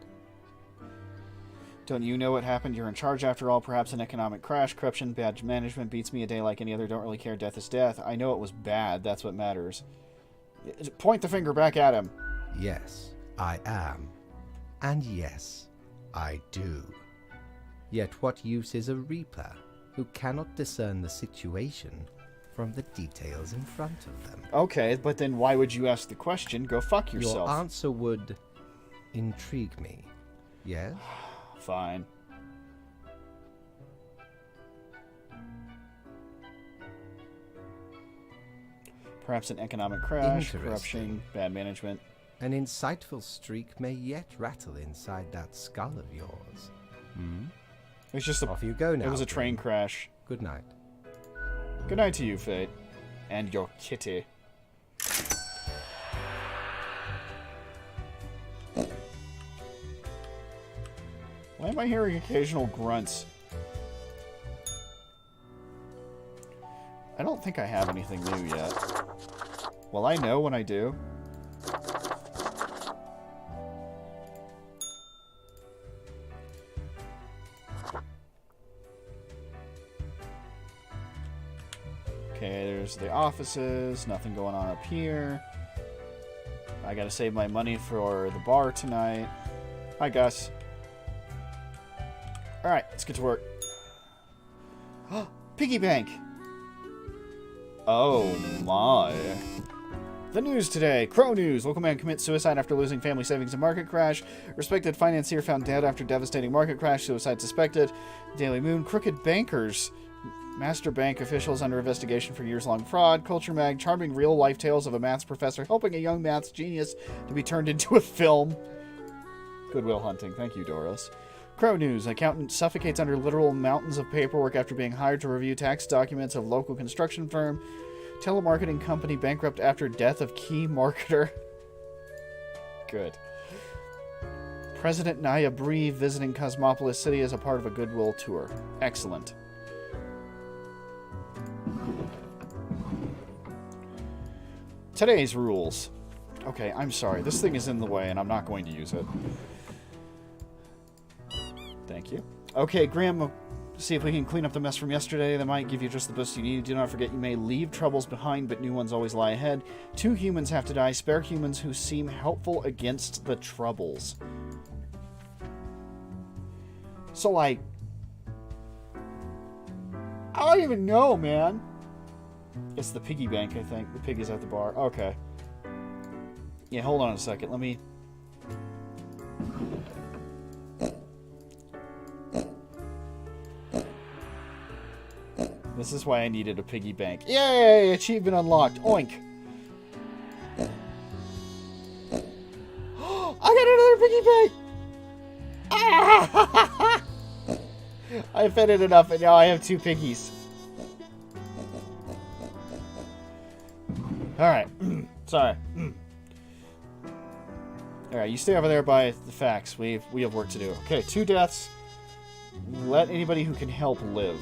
Don't you know what happened? You're in charge after all. Perhaps an economic crash, corruption, bad management, beats me a day like any other. Don't really care. Death is death. I know it was bad. That's what matters. Point the finger back at him. Yes, I am. And yes, I do. Yet what use is a reaper who cannot discern the situation from the details in front of them? Okay, but then why would you ask the question? Go fuck yourself. Your answer would intrigue me. Yes? Fine. Perhaps an economic crash, Interesting. corruption, bad management. An insightful streak may yet rattle inside that skull of yours. It's just Off you go now. it was a train Grim. crash. Good night. Good night to you, Fate. And your kitty. Why am I hearing occasional grunts? I don't think I have anything new yet. Well, I know when I do. Okay, there's the offices. Nothing going on up here. I gotta save my money for the bar tonight. Hi, Gus. Alright, let's get to work. Piggy bank! Oh my. The news today. Crow news. Local man commits suicide after losing family savings in market crash. Respected financier found dead after devastating market crash. Suicide suspected. Daily Moon. Crooked bankers. Master bank officials under investigation for years-long fraud. Culture Mag. Charming real-life tales of a maths professor helping a young maths genius to be turned into a film. Goodwill Hunting. Thank you, Doris. Crow news. Accountant suffocates under literal mountains of paperwork after being hired to review tax documents of local construction firm. Telemarketing company bankrupt after death of key marketer. Good. President Naya Bree visiting Cosmopolis City as a part of a Goodwill tour. Excellent. Today's rules. Okay, I'm sorry. This thing is in the way and I'm not going to use it. Thank you. Okay, Graham, see if we can clean up the mess from yesterday. That might give you just the boost you need. Do not forget you may leave troubles behind, but new ones always lie ahead. 2 humans have to die. Spare humans who seem helpful against the troubles. So, like... I don't even know, man. It's the piggy bank, I think. The pig is at the bar. Okay. Yeah, hold on a second. Let me... This is why I needed a piggy bank. Yay! Achievement unlocked. Oink. I got another it! I fed it enough, and now I have 2 piggies. Alright. Sorry. Alright, you stay over there by the facts. We have work to do. Okay, 2 deaths. Let anybody who can help live.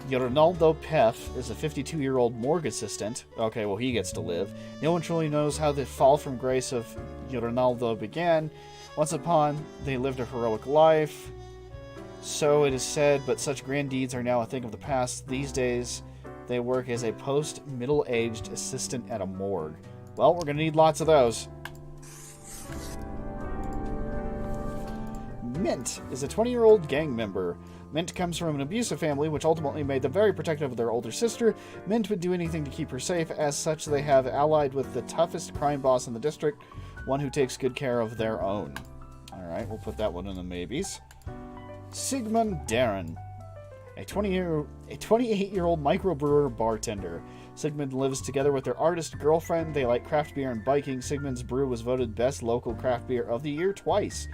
Ronaldo Pef is a 52-year-old morgue assistant. Okay, well, he gets to live. No one truly knows how the fall from grace of Ronaldo began. Once upon, they lived a heroic life. So it is said, but such grand deeds are now a thing of the past. These days, they work as a post-middle-aged assistant at a morgue. Well, we're going to need lots of those. Mint is a 20-year-old gang member. Mint comes from an abusive family, which ultimately made them very protective of their older sister. Mint would do anything to keep her safe. As such, they have allied with the toughest crime boss in the district, one who takes good care of their own. Alright, we'll put that one in the maybes. Sigmund Darren, a 28-year-old microbrewer bartender. Sigmund lives together with their artist girlfriend. They like craft beer and biking. Sigmund's brew was voted best local craft beer of the year twice.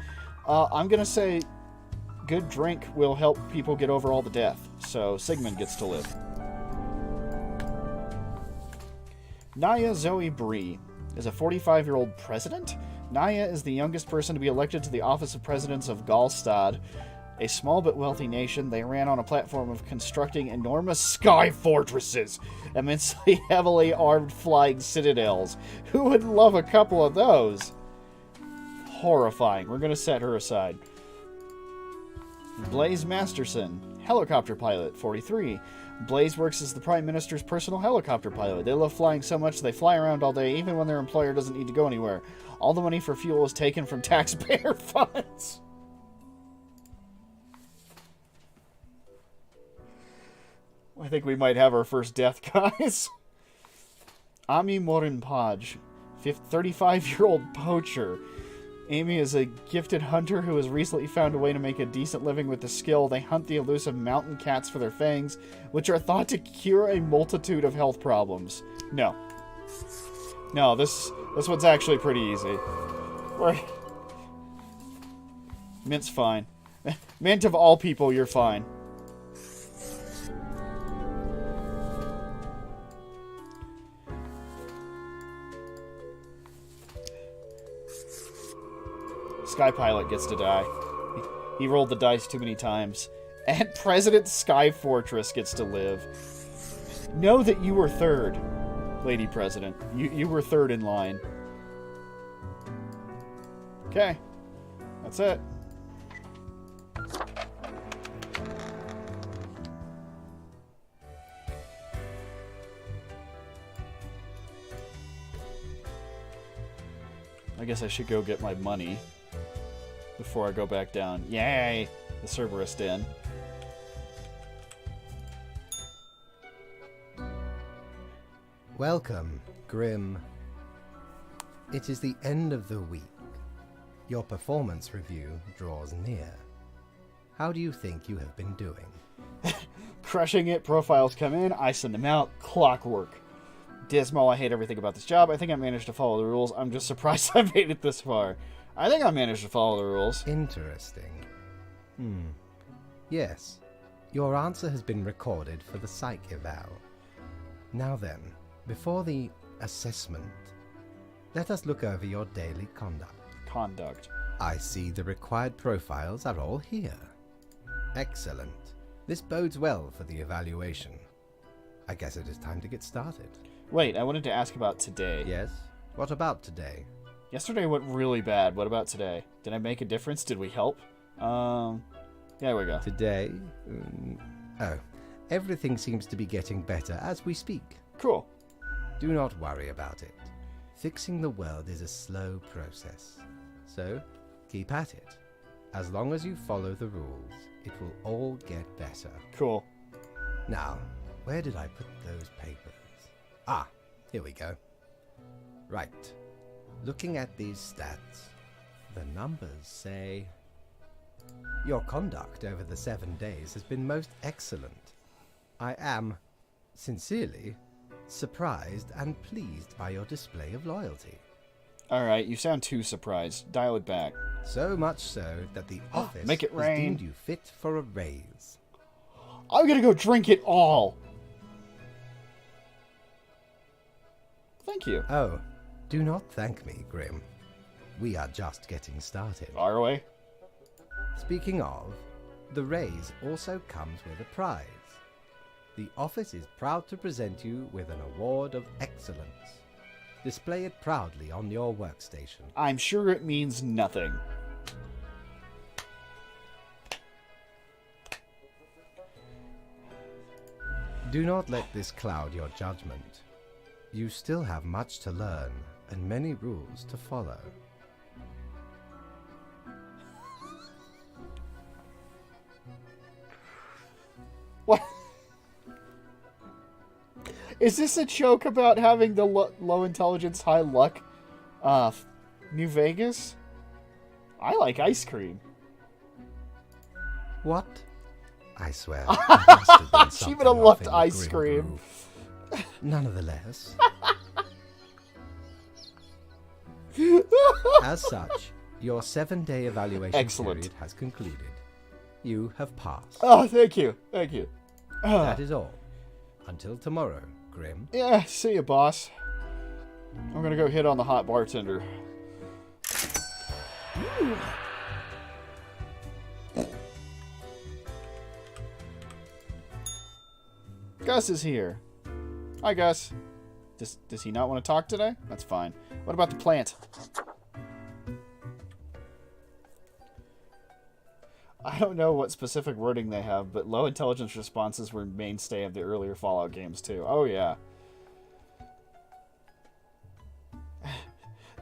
I'm going to say good drink will help people get over all the death. So Sigmund gets to live. Naya Zoe Bree is a 45-year-old president. Naya is the youngest person to be elected to the office of presidents of Galstad, a small but wealthy nation. They ran on a platform of constructing enormous sky fortresses, immensely heavily armed flying citadels. Who would love a couple of those? Horrifying. We're going to set her aside. Blaze Masterson, helicopter pilot, 43. Blaze works as the Prime Minister's personal helicopter pilot. They love flying so much they fly around all day, even when their employer doesn't need to go anywhere. All the money for fuel is taken from taxpayer funds. I think we might have our first death, guys. Ami Morinpaj, 35-year-old poacher. Amy is a gifted hunter who has recently found a way to make a decent living with the skill. They hunt the elusive mountain cats for their fangs, which are thought to cure a multitude of health problems. No. No, this one's actually pretty easy. Mint's fine. Mint of all people, you're fine. Sky Pilot gets to die. He rolled the dice too many times. And President Sky Fortress gets to live. Know that you were third, Lady President. You were third in line. Okay. That's it. I guess I should go get my money before I go back down. Yay! The Cerberus Den. Welcome, Grim. It is the end of the week. Your performance review draws near. How do you think you have been doing? Crushing it. Profiles come in. I send them out. Clockwork. Dismal. I hate everything about this job. I think I managed to follow the rules. I'm just surprised I made it this far. I think I managed to follow the rules. Interesting. Yes. Your answer has been recorded for the psych eval. Now then, before the assessment, let us look over your daily conduct. I see the required profiles are all here. Excellent. This bodes well for the evaluation. I guess it is time to get started. Wait, I wanted to ask about today. Yes? What about today? Yesterday went really bad. What about today? Did I make a difference? Did we help? There we go. Today? Oh, everything seems to be getting better as we speak. Cool. Do not worry about it. Fixing the world is a slow process. So, keep at it. As long as you follow the rules, it will all get better. Cool. Now, where did I put those papers? Ah, here we go. Right. Looking at these stats, the numbers say your conduct over the 7 days has been most excellent. I am, sincerely, surprised and pleased by your display of loyalty. Alright, you sound too surprised. Dial it back. So much so that the office Make it has rain. deemed you fit for a raise. I'm gonna go drink it all! Thank you. Oh, do not thank me, Grim. We are just getting started. Our way. Speaking of, the raise also comes with a prize. The office is proud to present you with an award of excellence. Display it proudly on your workstation. I'm sure it means nothing. Do not let this cloud your judgment. You still have much to learn and many rules to follow. What? Is this a joke about having the low intelligence, high luck, New Vegas? I like ice cream. What? I swear. it must have been She something would have off loved in the ice Grim cream. Groove. Nonetheless. As such, your 7-day evaluation Excellent. period has concluded. You have passed. Oh, thank you. Thank you. That is all. Until tomorrow, Grim. Yeah, see you, boss. I'm gonna go hit on the hot bartender. Gus is here. Hi, Gus. Does he not want to talk today? That's fine. What about the plant? I don't know what specific wording they have, but low intelligence responses were mainstay of the earlier Fallout games, too. Oh, yeah.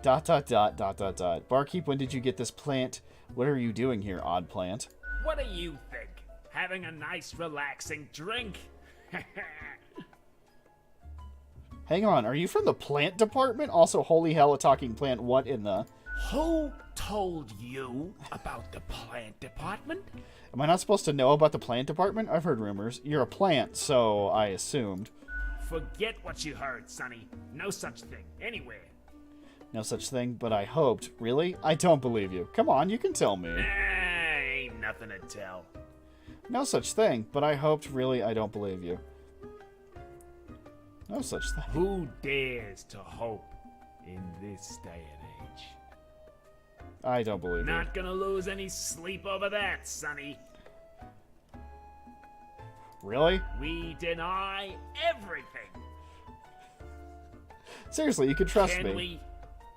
dot, dot, dot, dot, dot, dot. Barkeep, when did you get this plant? What are you doing here, odd plant? What do you think? Having a nice, relaxing drink? Hang on, are you from the plant department? Also, holy hell, a talking plant. What in the... Who told you about the plant department? Am I not supposed to know about the plant department? I've heard rumors. You're a plant, so I assumed. Forget what you heard, Sonny. No such thing. Anywhere. No such thing, but I hoped. Really? I don't believe you. Come on, you can tell me. Ain't nothing to tell. No such thing, but I hoped. Really, I don't believe you. No such thing. Who dares to hope in this day and age? I don't believe you. Not gonna lose any sleep over that, Sonny. Really? We deny everything. Seriously, you can trust me.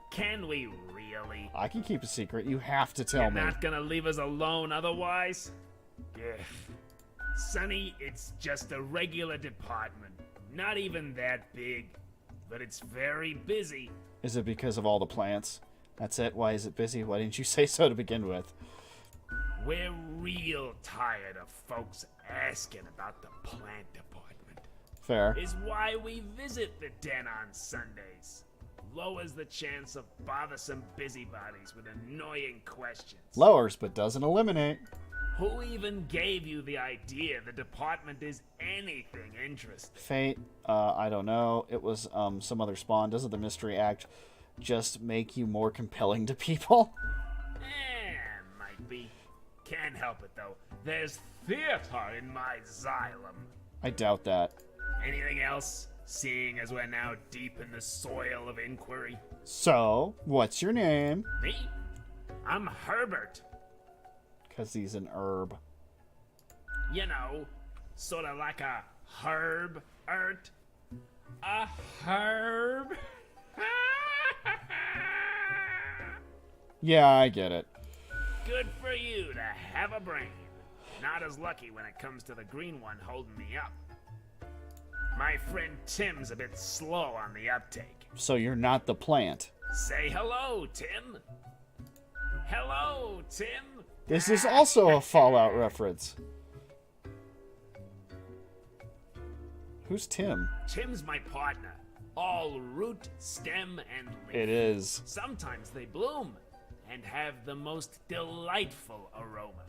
Can we really? I can keep a secret. You have to tell You're me. not gonna leave us alone otherwise? Ugh. Sonny, it's just a regular department. Not even that big. But it's very busy. Is it because of all the plants? That's it? Why is it busy? Why didn't you say so to begin with? We're real tired of folks asking about the plant department. Fair. Is why we visit the den on Sundays. Lowers the chance of bothersome busybodies with annoying questions. Lowers, but doesn't eliminate. Who even gave you the idea the department is anything interesting? Fate, I don't know. It was some other spawn. Doesn't the mystery act just make you more compelling to people? Might be. Can't help it though. There's theater in my xylem. I doubt that. Anything else? Seeing as we're now deep in the soil of inquiry. So, what's your name? Me? I'm Herbert. 'Cause he's an herb. You know, sort of like a herb-ert. A herb? Yeah, I get it. Good for you to have a brain. Not as lucky when it comes to the green one holding me up. My friend Tim's a bit slow on the uptake. So you're not the plant. Say hello, Tim. Hello, Tim. This is also a Fallout reference. Who's Tim? Tim's my partner. All root, stem, and leaf. It is. Sometimes they bloom and have the most delightful aroma.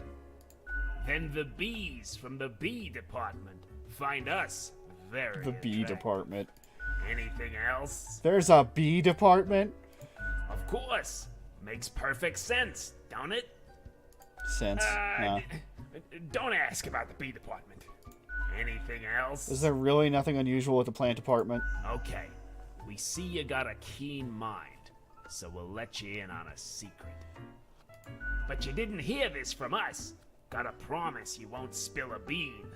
Then the bees from the bee department find us very The bee attractive. department. Anything else? There's a bee department? Of course. Makes perfect sense, don't it? Sense. No. Don't ask about the bee department. Anything else? Is there really nothing unusual with the plant department? Okay. We see you got a keen mind, so we'll let you in on a secret. But you didn't hear this from us. Gotta promise you won't spill a bean.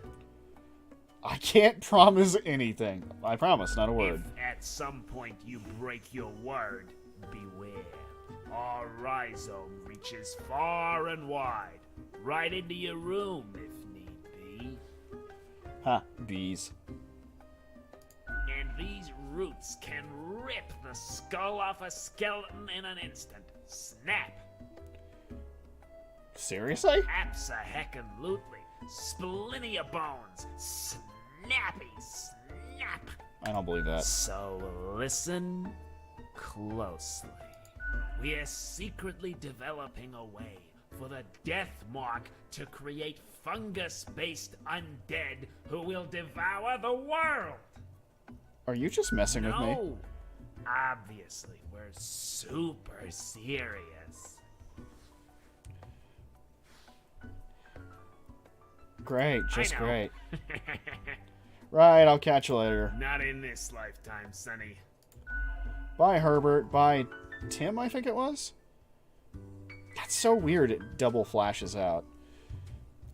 I can't promise anything. I promise, not a word. If at some point you break your word, beware. Our rhizome reaches far and wide, right into your room if need be. Ha, bees. And these roots can rip the skull off a skeleton in an instant. Snap. Seriously? Abso-heckin-lutely. Splitting your bones. Snappy snap. I don't believe that. So listen closely. We are secretly developing a way for the Death Mark to create fungus-based undead who will devour the world. Are you just messing with me? No, obviously, we're super serious. Great, just I know. great. Right, I'll catch you later. Not in this lifetime, Sonny. Bye, Herbert. Bye, Tim, I think it was? That's so weird, it double flashes out.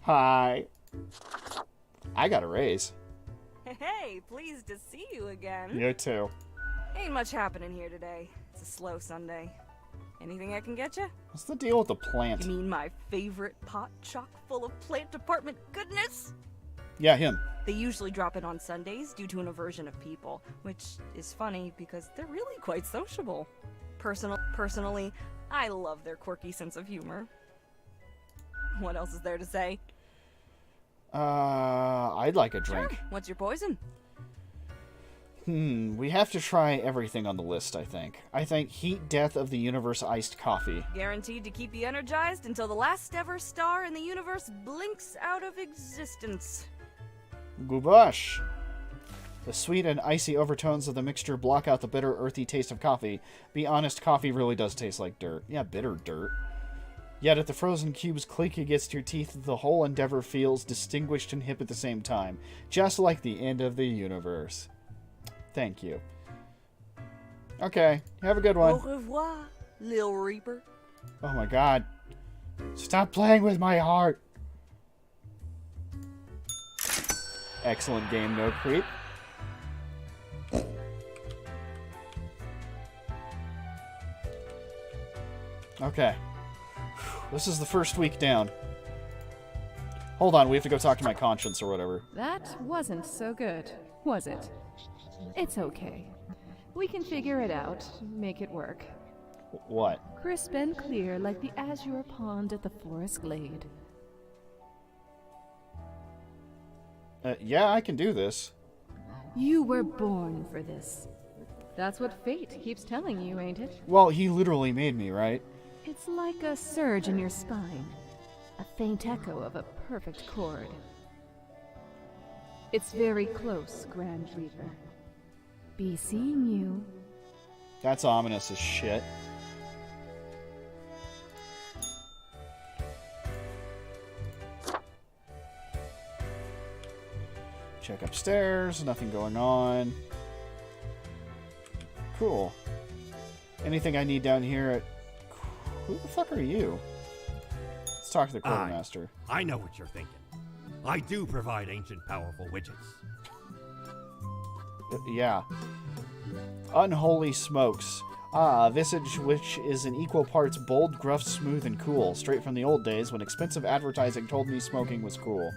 Hi. I got a raise. Hey, pleased to see you again. You too. Ain't much happening here today. It's a slow Sunday. Anything I can get you? What's the deal with the plant? You mean my favorite pot chock full of plant department goodness? Yeah, him. They usually drop in on Sundays due to an aversion of people, which is funny because they're really quite sociable. Personally, I love their quirky sense of humor. What else is there to say? I'd like a drink. Sure. What's your poison? We have to try everything on the list, I think. I think Heat Death of the Universe Iced Coffee. Guaranteed to keep you energized until the last ever star in the universe blinks out of existence. Gubash. The sweet and icy overtones of the mixture block out the bitter, earthy taste of coffee. Be honest, coffee really does taste like dirt. Yeah, bitter dirt. Yet at the frozen cubes click against your teeth, the whole endeavor feels distinguished and hip at the same time. Just like the end of the universe. Thank you. Okay, have a good one. Au revoir, Lil Reaper. Oh my god. Stop playing with my heart. Excellent game, no creep. Okay. This is the first week down. Hold on, we have to go talk to my conscience or whatever. That wasn't so good, was it? It's okay. We can figure it out, make it work. What? Crisp and clear like the azure pond at the forest glade. Yeah, I can do this. You were born for this. That's what fate keeps telling you, ain't it? Well, he literally made me, right? It's like a surge in your spine. A faint echo of a perfect chord. It's very close, Grand Reaper. Be seeing you. That's ominous as shit. Check upstairs, nothing going on. Cool. Anything I need down here at... Who the fuck are you? Let's talk to the quartermaster. I know what you're thinking. I do provide ancient powerful widgets. Yeah. Unholy smokes. Ah, a visage which is in equal parts bold, gruff, smooth, and cool. Straight from the old days when expensive advertising told me smoking was cool.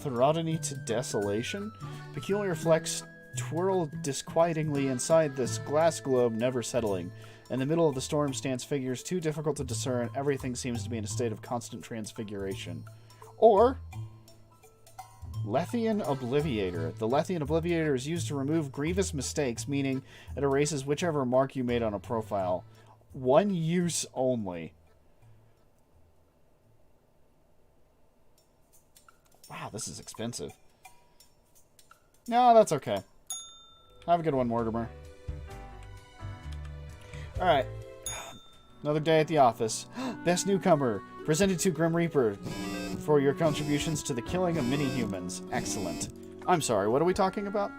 Therodony to desolation? Peculiar flecks twirl disquietingly inside this glass globe, never settling. In the middle of the storm stands figures too difficult to discern. Everything seems to be in a state of constant transfiguration. Or... Lethian Obliviator. The Lethian Obliviator is used to remove grievous mistakes, meaning it erases whichever mark you made on a profile. One use only. Wow, this is expensive. No, that's okay. Have a good one, Mortimer. Alright. Another day at the office. Best newcomer. Presented to Grim Reaper for your contributions to the killing of many humans. Excellent. I'm sorry, what are we talking about?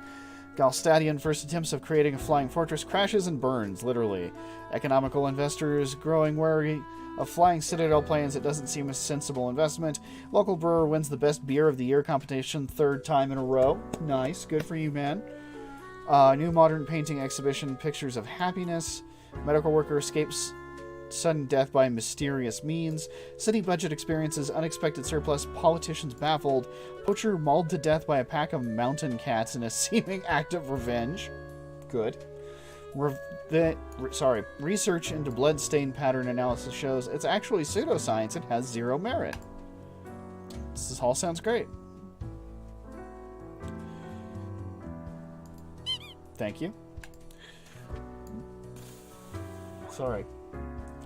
Galstadian first attempts of creating a flying fortress crashes and burns, literally. Economical investors growing wary of flying Citadel plans. It doesn't seem a sensible investment. Local brewer wins the best beer of the year competition 3rd time in a row. Nice. Good for you, man. New modern painting exhibition. Pictures of happiness. Medical worker escapes sudden death by mysterious means. City budget experiences unexpected surplus. Politicians baffled. Poacher mauled to death by a pack of mountain cats in a seeming act of revenge. Good. Research into bloodstain pattern analysis shows it's actually pseudoscience. It has 0 merit. This all sounds great. Thank you. Sorry.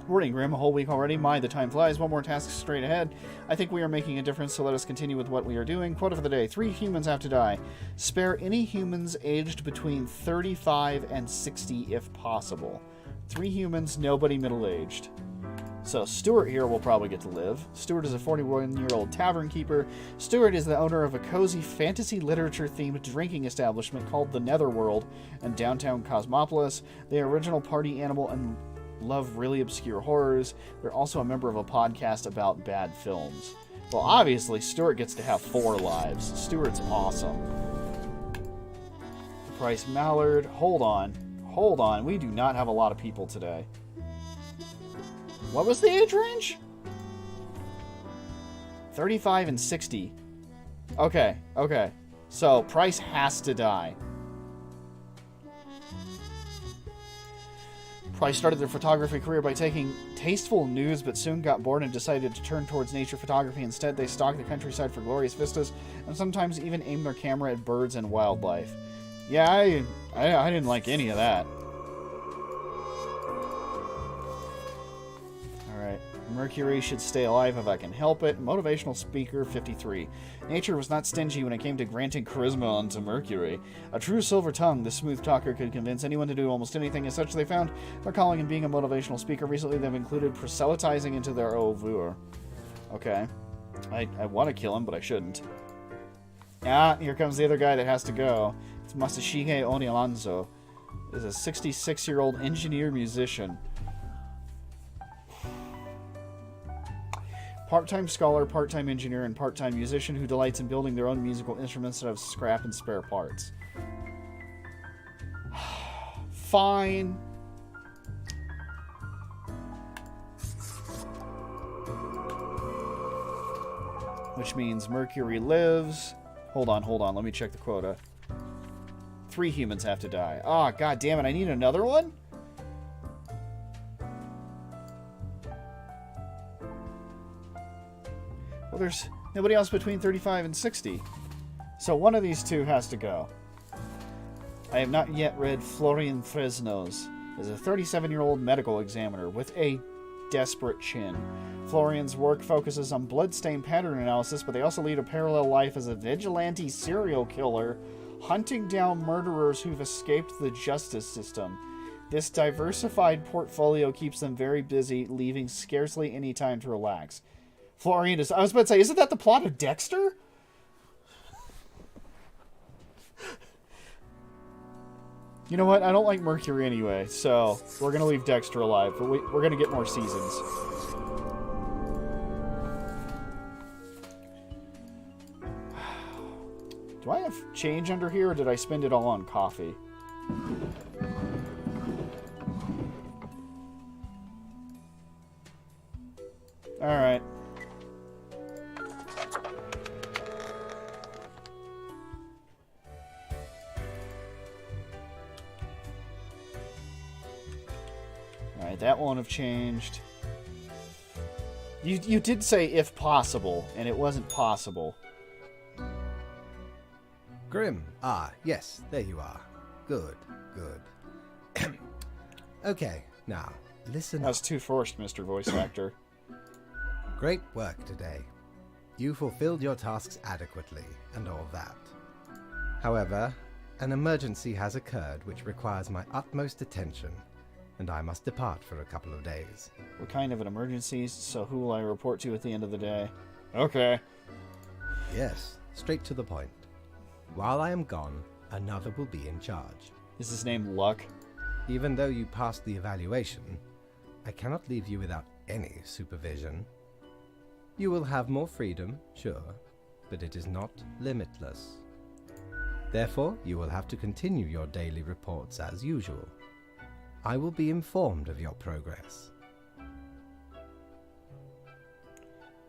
Morning, Grim. A whole week already. My, the time flies. One more task straight ahead. I think we are making a difference, so let us continue with what we are doing. Quota for the day. 3 humans have to die. Spare any humans aged between 35 and 60 if possible. 3 humans, nobody middle-aged. So Stuart here will probably get to live. Stuart is a 41-year-old tavern keeper. Stuart is the owner of a cozy fantasy literature-themed drinking establishment called the Netherworld in downtown Cosmopolis. The original party animal and love really obscure horrors. They're also a member of a podcast about bad films. Well, obviously, Stuart gets to have 4 lives. Stuart's awesome. Price Mallard. Hold on. Hold on. We do not have a lot of people today. What was the age range? 35 and 60. Okay, okay. So, Price has to die. Price started their photography career by taking tasteful nudes, but soon got bored and decided to turn towards nature photography. Instead, they stalked the countryside for glorious vistas, and sometimes even aimed their camera at birds and wildlife. Yeah, I didn't like any of that. Alright. Mercury should stay alive if I can help it. Motivational speaker 53. Nature was not stingy when it came to granting charisma onto Mercury. A true silver tongue, the smooth talker could convince anyone to do almost anything. As such, they found their calling in being a motivational speaker. Recently, they've included proselytizing into their oeuvre. Okay. I want to kill him, but I shouldn't. Ah, here comes the other guy that has to go. It's Masashige Onialonzo. Is a 66-year-old engineer-musician. Part-time scholar, part-time engineer, and part-time musician who delights in building their own musical instruments out of scrap and spare parts. Fine. Which means Mercury lives. Hold on. Let me check the quota. 3 humans have to die. Ah, god damn it, I need another one? Well, there's nobody else between 35 and 60. So one of these 2 has to go. I have not yet read Florian Fresno's. Is a 37-year-old medical examiner with a desperate chin. Florian's work focuses on bloodstain pattern analysis, but they also lead a parallel life as a vigilante serial killer, hunting down murderers who've escaped the justice system. This diversified portfolio keeps them very busy, leaving scarcely any time to relax. Florian is... I was about to say, isn't that the plot of Dexter? You know what? I don't like Mercury anyway, so we're going to leave Dexter alive, but we're going to get more seasons. Do I have change under here, or did I spend it all on coffee? Alright. Alright, that won't have changed. You did say if possible, and it wasn't possible. Grim. Ah, yes, there you are. Good, good. Okay, now, listen That's up. too forced, Mr. Voice Actor. Great work today. You fulfilled your tasks adequately, and all that. However, an emergency has occurred which requires my utmost attention. and I must depart for a couple of days. We're kind of an emergency, so who will I report to at the end of the day? Okay. Yes, straight to the point. While I am gone, another will be in charge. Is his name Luck? Even though you passed the evaluation, I cannot leave you without any supervision. You will have more freedom, sure, but it is not limitless. Therefore, you will have to continue your daily reports as usual. I will be informed of your progress.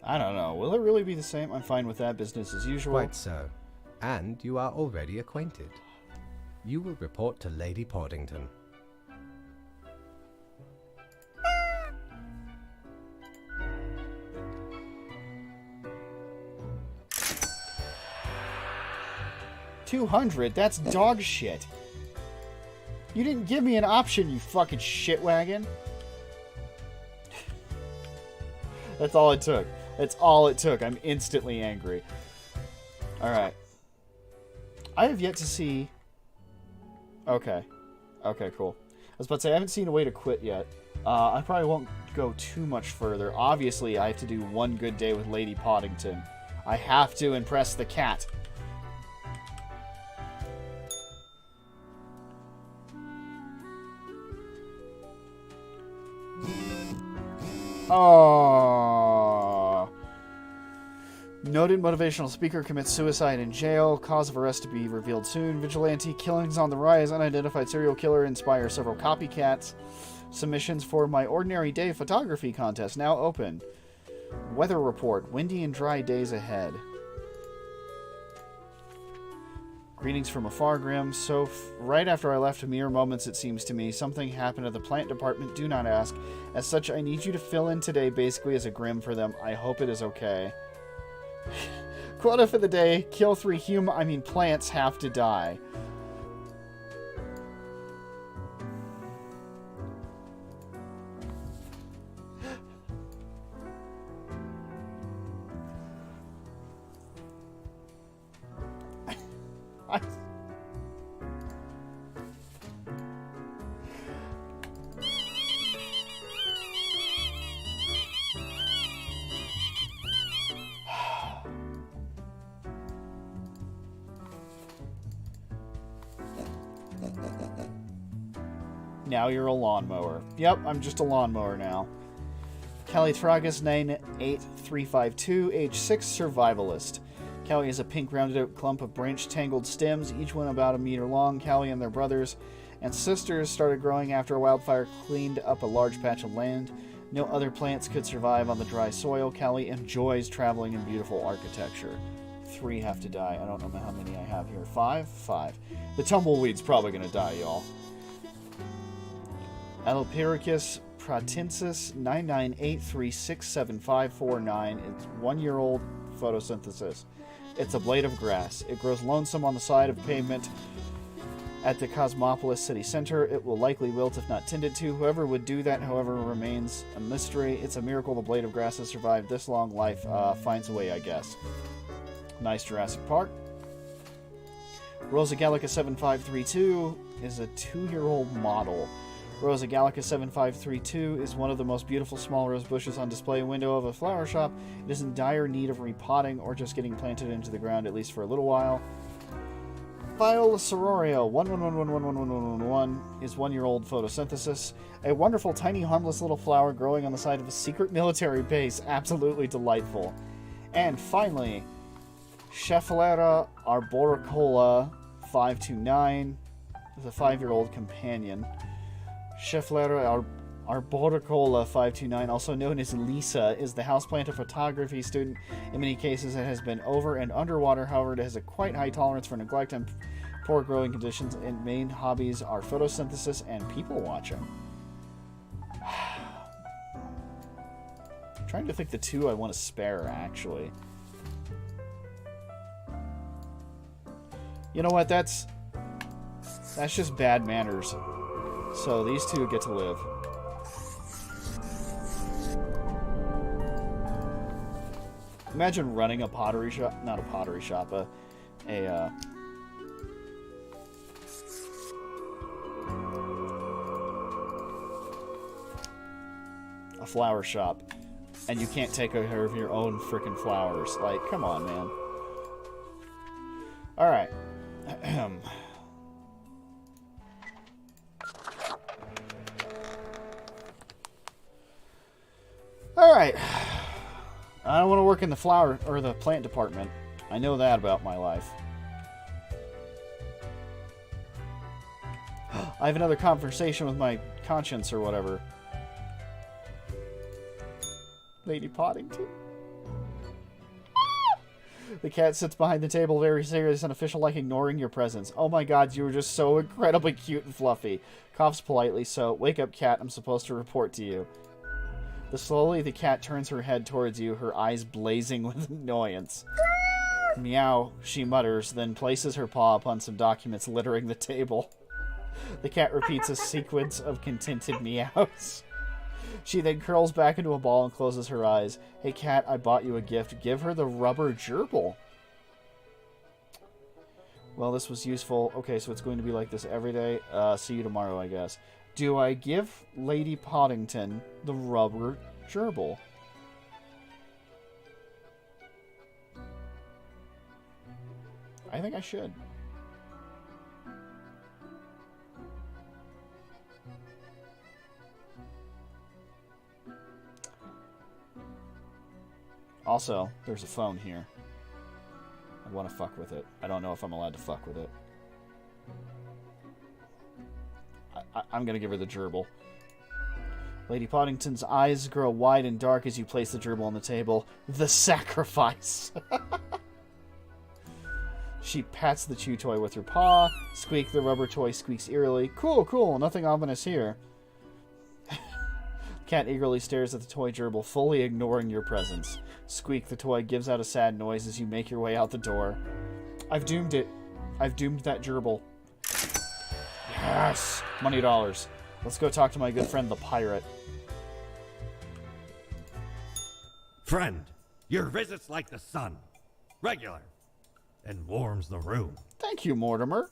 I don't know. Will it really be the same? I'm fine with that. Business as usual. Quite so. And you are already acquainted. You will report to Lady Portington. $200? That's dog shit. You didn't give me an option, you fucking shitwagon. That's all it took. That's all it took. I'm instantly angry. Alright. I have yet to see... Okay. Okay, cool. I was about to say, I haven't seen a way to quit yet. I probably won't go too much further. Obviously, I have to do one good day with Lady Poddington. I have to impress the cat. Oh. Noted motivational speaker commits suicide in jail. Cause of arrest to be revealed soon. Vigilante killings on the rise. Unidentified serial killer inspires several copycats. Submissions for my ordinary day photography contest now open. Weather report. Windy and dry days ahead. Greetings from afar, Grim. So, right after I left, mere moments it seems to me, something happened at the plant department. Do not ask. As such, I need you to fill in today basically as a Grim for them. I hope it is okay. Quota for the day. Kill 3 plants have to die. Now you're a lawnmower. Yep, I'm just a lawnmower now. Calithragus 98352, age 6, survivalist. Callie is a pink rounded out clump of branch tangled stems, each one about a meter long. Callie and their brothers and sisters started growing after a wildfire cleaned up a large patch of land. No other plants could survive on the dry soil. Callie enjoys traveling in beautiful architecture. 3 have to die. I don't know how many I have here. 5? 5. The tumbleweed's probably going to die, y'all. Alopyricus pratensis 998367549. It's 1-year-old photosynthesis. It's a blade of grass. It grows lonesome on the side of pavement at the Cosmopolis city center. It will likely wilt if not tended to. Whoever would do that, however, remains a mystery. It's a miracle the blade of grass has survived this long life. Finds a way, I guess. Nice Jurassic Park. Rosa Gallica 7532 is a 2-year-old model. Rosa Gallica 7532 is one of the most beautiful small rose bushes on display window of a flower shop. It is in dire need of repotting or just getting planted into the ground, at least for a little while. Viola Sororio 11111111 is 1-year-old photosynthesis. A wonderful, tiny, harmless little flower growing on the side of a secret military base. Absolutely delightful. And finally, Schefflera arboricola 529 is a 5-year-old companion. Schefflera arboricola 529, also known as Lisa, is the houseplant photography student. In many cases, it has been over and underwater. However, it has a quite high tolerance for neglect and poor growing conditions, and main hobbies are photosynthesis and people watching. I'm trying to think the 2 I want to spare, actually. You know what? That's just bad manners. So these 2 get to live. Imagine running a pottery shop, not a pottery shop, flower shop, and you can't take care of your own frickin' flowers. Like, come on, man. Alright. Alright. I don't want to work in the flower or the plant department. I know that about my life. I have another conversation with my conscience or whatever. Lady Poddington. The cat sits behind the table, very serious and official, like ignoring your presence. Oh my god, you were just so incredibly cute and fluffy. Coughs politely, so, wake up, cat, I'm supposed to report to you. Slowly, the cat turns her head towards you, her eyes blazing with annoyance. Meow, she mutters, then places her paw upon some documents littering the table. The cat repeats a sequence of contented meows. She then curls back into a ball and closes her eyes. Hey, cat, I bought you a gift. Give her the rubber gerbil. Well, this was useful. Okay, so it's going to be like this every day. See you tomorrow, I guess. Do I give Lady Poddington the rubber gerbil? I think I should. Also, there's a phone here. I want to fuck with it. I don't know if I'm allowed to fuck with it. I'm going to give her the gerbil. Lady Poddington's eyes grow wide and dark as you place the gerbil on the table. The sacrifice! She pats the chew toy with her paw. Squeak, the rubber toy squeaks eerily. Cool, cool, nothing ominous here. Cat eagerly stares at the toy gerbil, fully ignoring your presence. Squeak, the toy gives out a sad noise as you make your way out the door. I've doomed it. I've doomed that gerbil. Yes! Money dollars. Let's go talk to my good friend the pirate. Friend, your visit's like the sun. Regular. And warms the room. Thank you, Mortimer.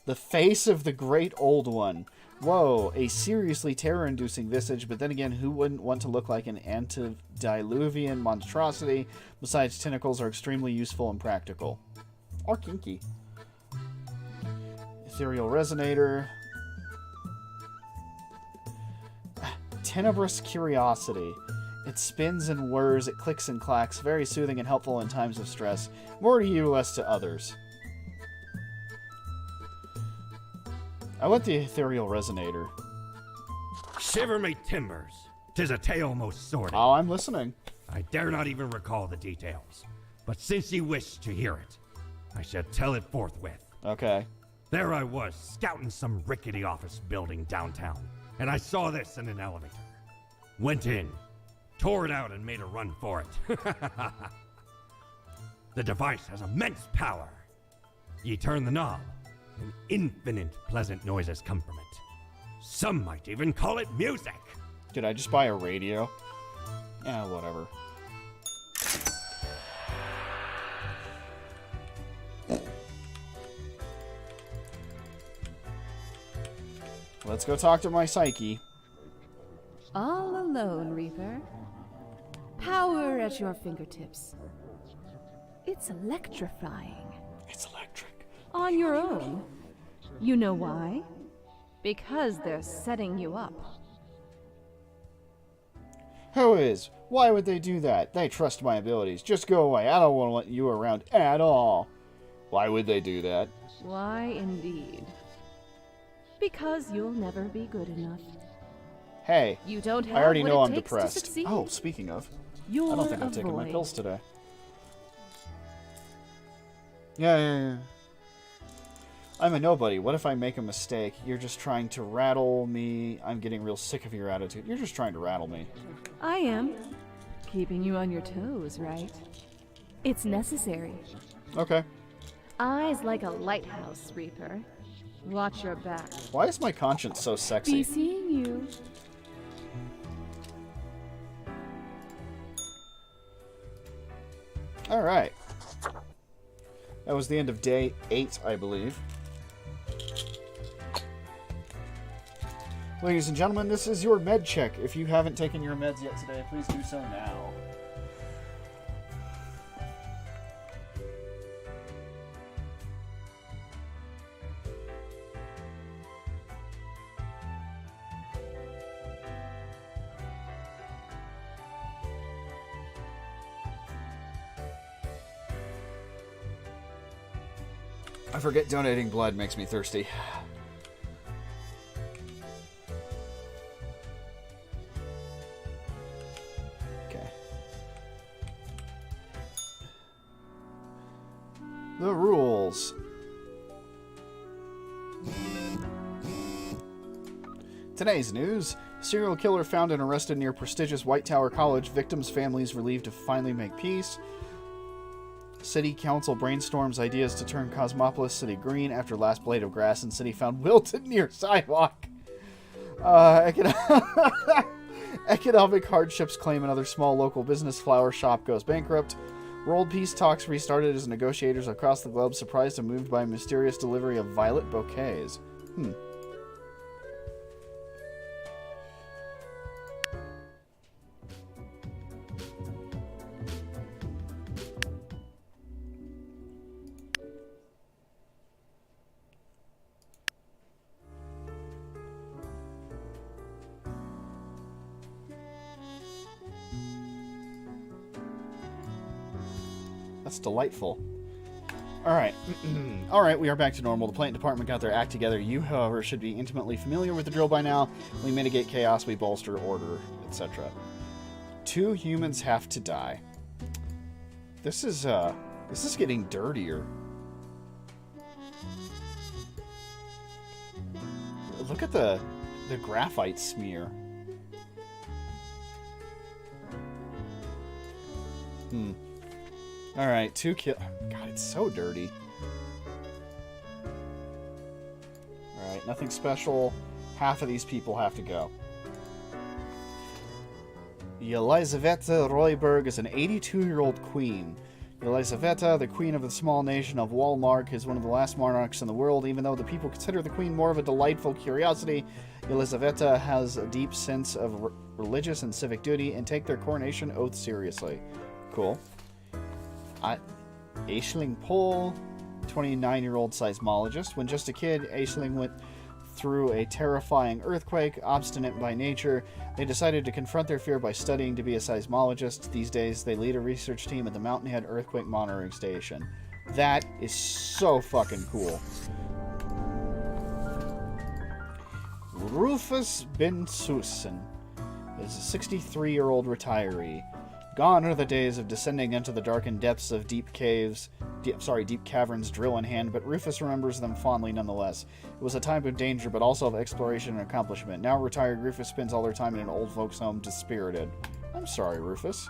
The face of the great old one. Whoa, a seriously terror-inducing visage, but then again, who wouldn't want to look like an antediluvian monstrosity? Besides, tentacles are extremely useful and practical. Or kinky. Ethereal resonator. Tenebrous curiosity. It spins and whirs, it clicks and clacks, very soothing and helpful in times of stress. More to you, less to others. I want the ethereal resonator. Shiver me timbers. 'Tis a tale most sordid. Oh, I'm listening. I dare not even recall the details. But since you wish to hear it, I shall tell it forthwith. Okay. There I was, scouting some rickety office building downtown, and I saw this in an elevator. Went in, tore it out, and made a run for it. The device has immense power. Ye turn the knob, and infinite pleasant noises come from it. Some might even call it music. Did I just buy a radio? Yeah, whatever. Let's go talk to my psyche. All alone, Reaper. Power at your fingertips. It's electrifying. It's electric. On your own. You know why? Because they're setting you up. Who is? Why would they do that? They trust my abilities. Just go away. I don't want to let you around at all. Why would they do that? Why, indeed. Because you'll never be good enough. Hey, You don't have I already what know it I'm takes to depressed. succeed. Oh, speaking of, You're I don't think a I've taken my void. pills today. Yeah. I'm a nobody. What if I make a mistake? You're just trying to rattle me. I'm getting real sick of your attitude. You're just trying to rattle me. I am. Keeping you on your toes, right? It's necessary. Okay. Eyes like a lighthouse, Reaper. Watch your back. Why is my conscience so Be sexy? seeing you. Alright. That was the end of day 8, I believe. Ladies and gentlemen, this is your med check. If you haven't taken your meds yet today, please do so now. I forget donating blood makes me thirsty. Okay. The rules. Today's news. Serial killer found and arrested near prestigious White Tower College. Victims' families relieved to finally make peace. City Council brainstorms ideas to turn Cosmopolis City green after last blade of grass in city found wilted near sidewalk. Economic hardships claim another small local business flower shop goes bankrupt. World peace talks restarted as negotiators across the globe surprised and moved by mysterious delivery of violet bouquets. That's delightful. Alright. Alright, we are back to normal. The plant department got their act together. You, however, should be intimately familiar with the drill by now. We mitigate chaos, we bolster order, etc. 2 humans have to die. This is getting dirtier. Look at the graphite smear. Alright, 2 kill. God, it's so dirty. Alright, nothing special. Half of these people have to go. Yelizaveta Royberg is an 82-year-old queen. Yelizaveta, the queen of the small nation of Walmark, is one of the last monarchs in the world. Even though the people consider the queen more of a delightful curiosity, Yelizaveta has a deep sense of religious and civic duty and take their coronation oath seriously. Cool. Aisling Pole, 29-year-old seismologist. When just a kid, Aisling went through a terrifying earthquake. Obstinate by nature, they decided to confront their fear by studying to be a seismologist. These days, they lead a research team at the Mountainhead Earthquake Monitoring Station. That is so fucking cool. Rufus Ben Susan is a 63-year-old retiree. Gone are the days of descending into the darkened depths of deep caverns, drill in hand, but Rufus remembers them fondly nonetheless. It was a time of danger, but also of exploration and accomplishment. Now retired, Rufus spends all their time in an old folks' home, dispirited. I'm sorry, Rufus.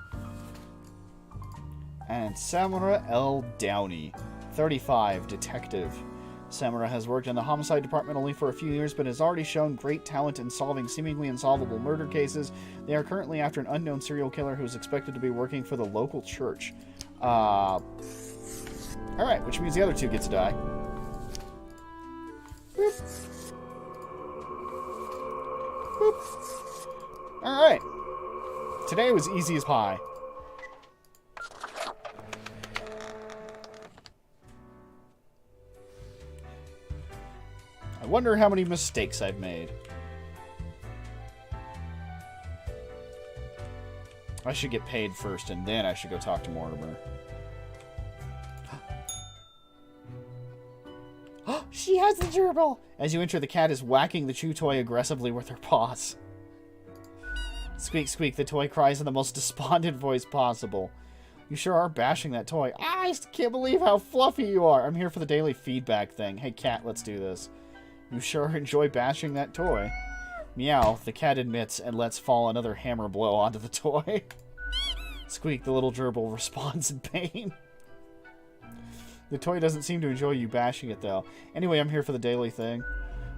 And Samara L. Downey, 35, detective. Samara has worked in the homicide department only for a few years, but has already shown great talent in solving seemingly unsolvable murder cases. They are currently after an unknown serial killer who is expected to be working for the local church. Alright, which means the other 2 get to die. Boop. Boop. Alright. Today was easy as pie. I wonder how many mistakes I've made. I should get paid first, and then I should go talk to Mortimer. She has the gerbil! As you enter, the cat is whacking the chew toy aggressively with her paws. Squeak, squeak, the toy cries in the most despondent voice possible. You sure are bashing that toy. I can't believe how fluffy you are. I'm here for the daily feedback thing. Hey, cat, let's do this. You sure enjoy bashing that toy. Meow, the cat admits and lets fall another hammer blow onto the toy. Squeak, the little gerbil responds in pain. The toy doesn't seem to enjoy you bashing it, though. Anyway, I'm here for the daily thing.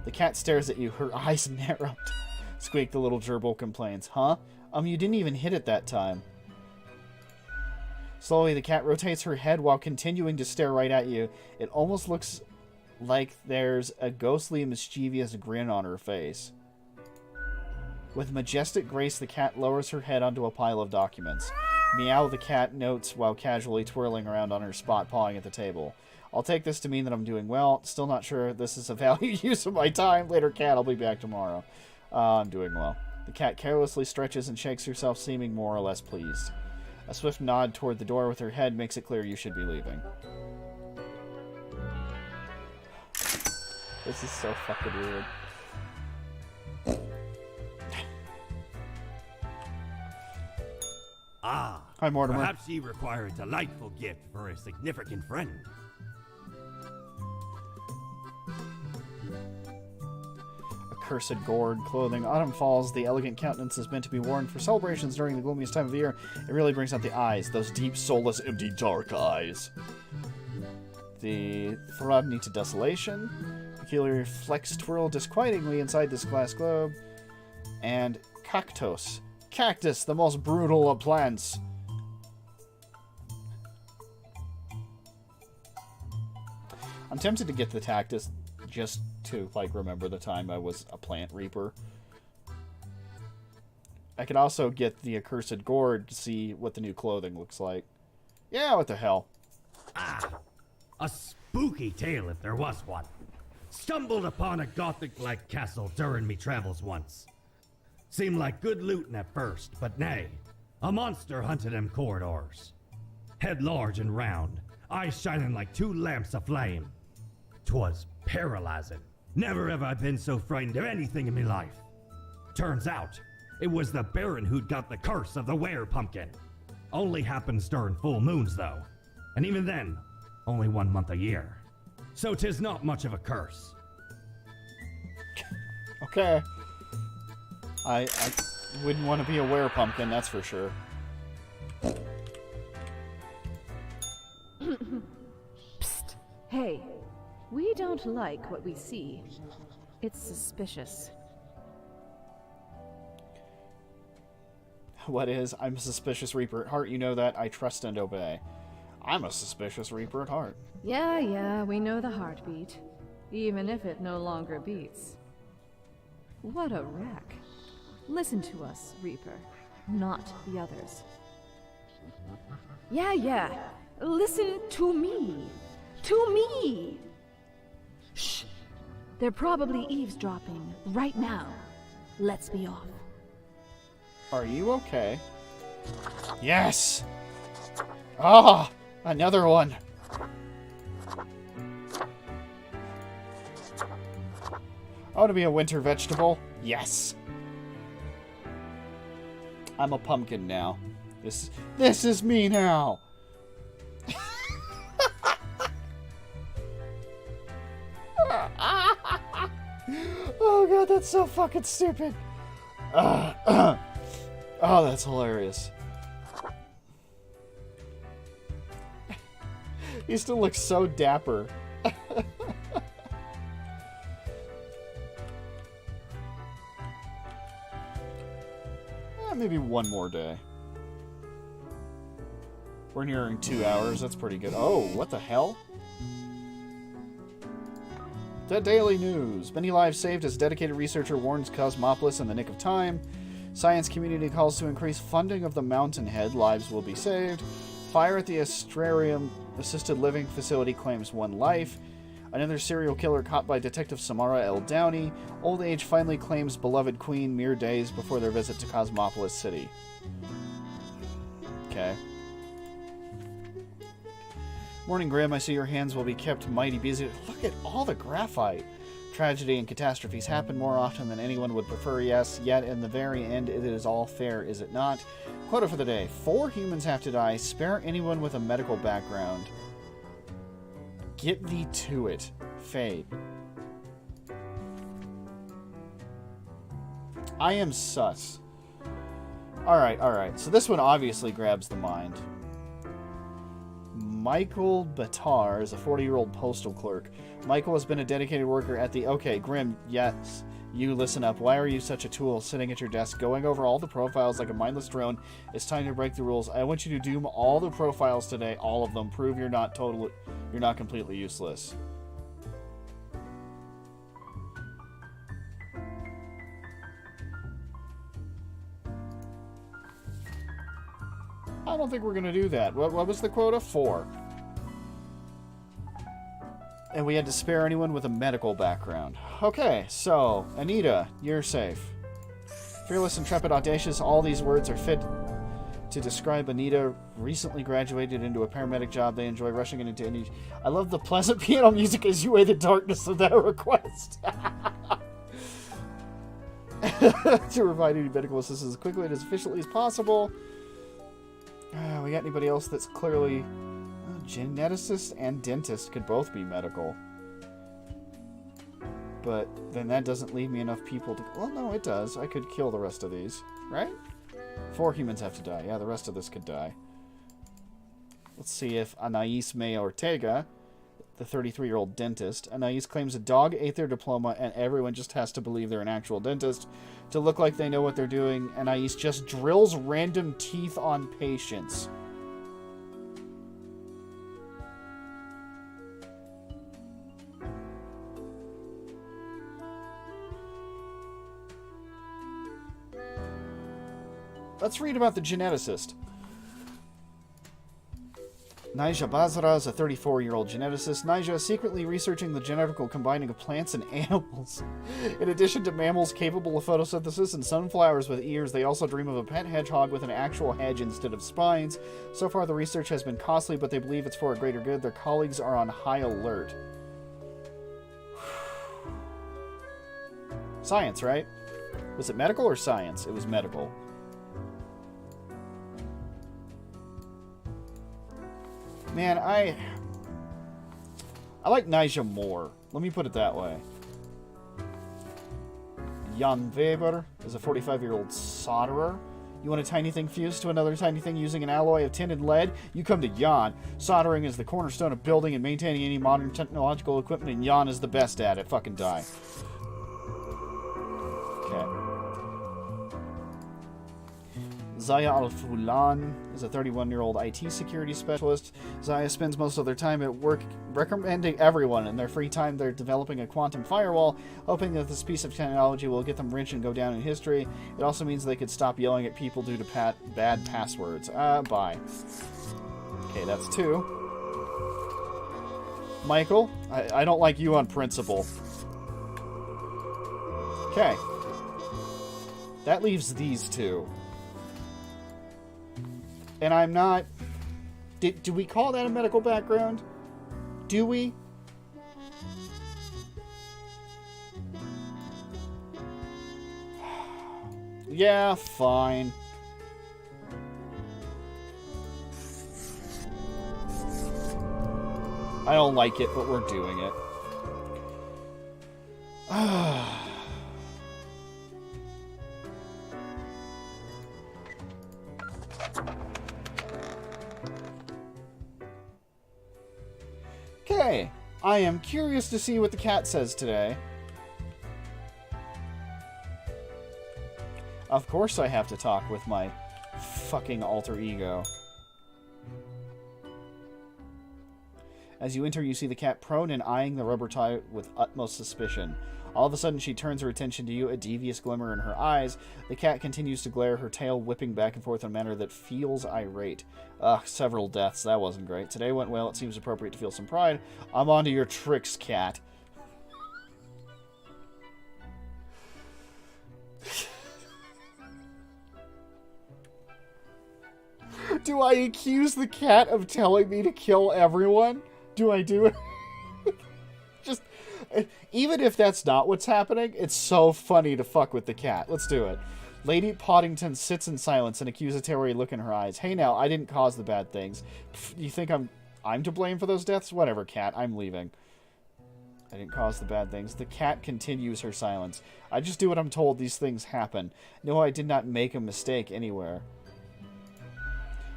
The cat stares at you, her eyes narrowed. Squeak, the little gerbil complains. Huh? You didn't even hit it that time. Slowly, the cat rotates her head while continuing to stare right at you. It almost looks like there's a ghostly, mischievous grin on her face. With majestic grace, the cat lowers her head onto a pile of documents. Meow the cat notes while casually twirling around on her spot, pawing at the table. I'll take this to mean that I'm doing well. Still not sure this is a valued use of my time. Later, cat. I'll be back tomorrow. I'm doing well. The cat carelessly stretches and shakes herself, seeming more or less pleased. A swift nod toward the door with her head makes it clear you should be leaving. This is so fucking weird. Ah, Hi, Mortimer. perhaps ye require a delightful gift for a significant friend. Accursed gourd, clothing. Autumn falls. The elegant countenance is meant to be worn for celebrations during the gloomiest time of the year. It really brings out the eyes. Those deep, soulless, empty, dark eyes. The Throdney to desolation. Peculiar flex twirl disquietingly inside this glass globe. And cactus. Cactus, the most brutal of plants. I'm tempted to get the cactus just to, like, remember the time I was a plant reaper. I could also get the accursed gourd to see what the new clothing looks like. Yeah, what the hell. Ah, a spooky tale if there was one. Stumbled upon a gothic-like castle during me travels once. Seemed like good looting at first, but nay, a monster hunted them corridors. Head large and round, eyes shining like two lamps aflame. 'Twas paralyzing. Never have I been so frightened of anything in me life. Turns out, it was the Baron who'd got the curse of the were-pumpkin. Only happens during full moons, though. And even then, only 1 month a year. So 'tis not much of a curse. Okay. I wouldn't want to be a were-pumpkin, that's for sure. Psst. Hey, we don't like what we see. It's suspicious. What is? I'm a suspicious reaper at heart. You know that. I trust and obey. I'm a suspicious reaper at heart. Yeah, we know the heartbeat. Even if it no longer beats. What a wreck. Listen to us, Reaper. Not the others. Yeah. Listen to me. To me! Shh. They're probably eavesdropping right now. Let's be off. Are you okay? Yes! Ah! Another one! I want to be a winter vegetable. Yes! I'm a pumpkin now. This is me now! Oh god, that's so fucking stupid. Oh, that's hilarious. He still looks so dapper. Maybe one more day. We're nearing 2 hours. That's pretty good. Oh, what the hell? The Daily News. Many lives saved as dedicated researcher warns Cosmopolis in the nick of time. Science community calls to increase funding of the Mountainhead. Lives will be saved. Fire at the Astrarium assisted living facility claims 1 life. Another serial killer caught by Detective Samara L. Downey. Old age finally claims beloved queen mere days before their visit to Cosmopolis City. Okay. Morning, Grim. I see your hands will be kept mighty busy. Look at all the graphite. Tragedy and catastrophes happen more often than anyone would prefer, yes, yet in the very end it is all fair, is it not? Quota for the day. 4 humans have to die. Spare anyone with a medical background. Get thee to it. Fade. I am sus. Alright. So this one obviously grabs the mind. Michael Batar is a 40-year-old postal clerk. Michael has been a dedicated worker at the... Okay, Grim, yes. You listen up. Why are you such a tool sitting at your desk going over all the profiles like a mindless drone? It's time to break the rules. I want you to doom all the profiles today, all of them. Prove you're not completely useless. don't think we're going to do that. What was the quota? 4. And we had to spare anyone with a medical background. Okay, so, Anita, you're safe. Fearless, intrepid, audacious, all these words are fit to describe Anita. Recently graduated into a paramedic job. They enjoy rushing into any... I love the pleasant piano music as you weigh the darkness of that request. To provide any medical assistance as quickly and as efficiently as possible. We got anybody else that's clearly... geneticist and dentist could both be medical. But then that doesn't leave me enough people to... Well, no, it does. I could kill the rest of these, right? 4 humans have to die. Yeah, the rest of this could die. Let's see if Anais May Ortega, the 33-year-old dentist. Anais claims a dog ate their diploma and everyone just has to believe they're an actual dentist to look like they know what they're doing. Anais just drills random teeth on patients. Let's read about the geneticist. Naija Bazara is a 34-year-old geneticist. Naija is secretly researching the genetical combining of plants and animals. In addition to mammals capable of photosynthesis and sunflowers with ears, they also dream of a pet hedgehog with an actual hedge instead of spines. So far, the research has been costly, but they believe it's for a greater good. Their colleagues are on high alert. Science, right? Was it medical or science? It was medical. Man, I like Naija more. Let me put it that way. Jan Weber is a 45-year-old solderer. You want a tiny thing fused to another tiny thing using an alloy of tin and lead? You come to Jan. Soldering is the cornerstone of building and maintaining any modern technological equipment, and Jan is the best at it. Fucking die. Okay. Zaya Al-Fulan is a 31-year-old IT security specialist. Zaya spends most of their time at work recommending everyone. In their free time, they're developing a quantum firewall, hoping that this piece of technology will get them rich and go down in history. It also means they could stop yelling at people due to bad passwords. Bye. Okay, that's 2. Michael, I don't like you on principle. Okay. That leaves these 2. And I'm not... Do we call that a medical background? Do we? Yeah, fine. I don't like it, but we're doing it. Okay, I am curious to see what the cat says today. Of course I have to talk with my fucking alter ego. As you enter, you see the cat prone and eyeing the rubber tie with utmost suspicion. All of a sudden, she turns her attention to you, a devious glimmer in her eyes. The cat continues to glare, her tail whipping back and forth in a manner that feels irate. Ugh, several deaths. That wasn't great. Today went well. It seems appropriate to feel some pride. I'm onto your tricks, cat. Do I accuse the cat of telling me to kill everyone? Do I do it? Just... Even if that's not what's happening, it's so funny to fuck with the cat. Let's do it. Lady Poddington sits in silence, an accusatory look in her eyes. Hey now, I didn't cause the bad things. Pff, you think I'm to blame for those deaths? Whatever, cat. I'm leaving. I didn't cause the bad things. The cat continues her silence. I just do what I'm told. These things happen. No, I did not make a mistake anywhere.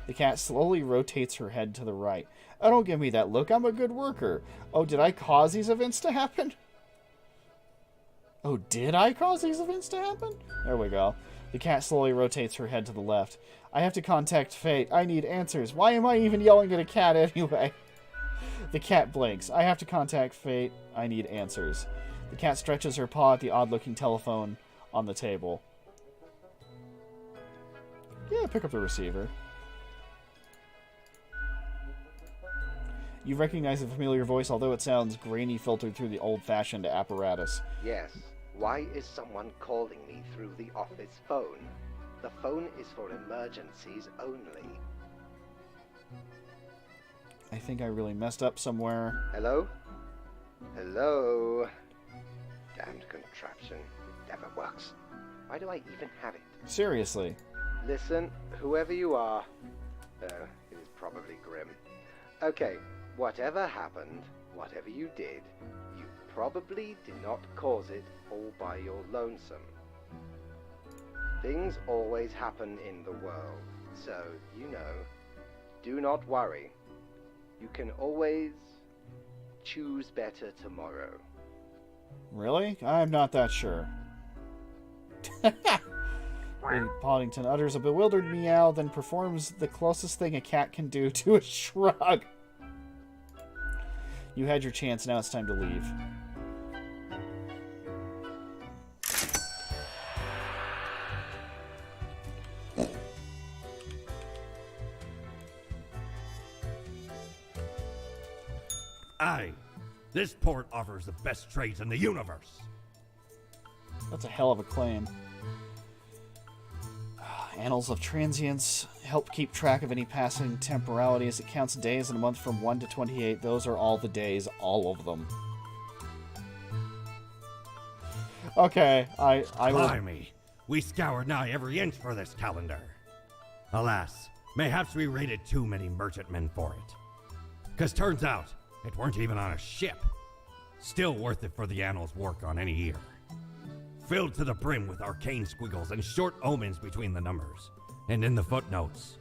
The cat slowly rotates her head to the right. Oh, don't give me that look. I'm a good worker. Oh, did I cause these events to happen? Oh, did I cause these events to happen? There we go. The cat slowly rotates her head to the left. I have to contact Fate. I need answers. Why am I even yelling at a cat anyway? The cat blinks. I have to contact Fate. I need answers. The cat stretches her paw at the odd-looking telephone on the table. Yeah, pick up the receiver. You recognize the familiar voice, although it sounds grainy, filtered through the old-fashioned apparatus. Yes. Why is someone calling me through the office phone? The phone is for emergencies only. I think I really messed up somewhere. Hello? Hello? Damned contraption. It never works. Why do I even have it? Seriously. Listen, whoever you are. It is probably Grim. Okay, whatever happened, whatever you did, you probably did not cause it all by your lonesome. Things always happen in the world, so, you know, do not worry. You can always choose better tomorrow. Really? I'm not that sure. Lady Poddington utters a bewildered meow, then performs the closest thing a cat can do to a shrug. You had your chance, now it's time to leave. Aye, this port offers the best trades in the universe. That's a hell of a claim. Annals of Transience help keep track of any passing temporality as it counts days in a month from 1 to 28. Those are all the days, all of them. Okay, I will... Blimey, we scoured nigh every inch for this calendar. Alas, mayhaps we raided too many merchantmen for it. 'Cause turns out, it weren't even on a ship. Still worth it for the annals' work on any year. Filled to the brim with arcane squiggles and short omens between the numbers, and in the footnotes.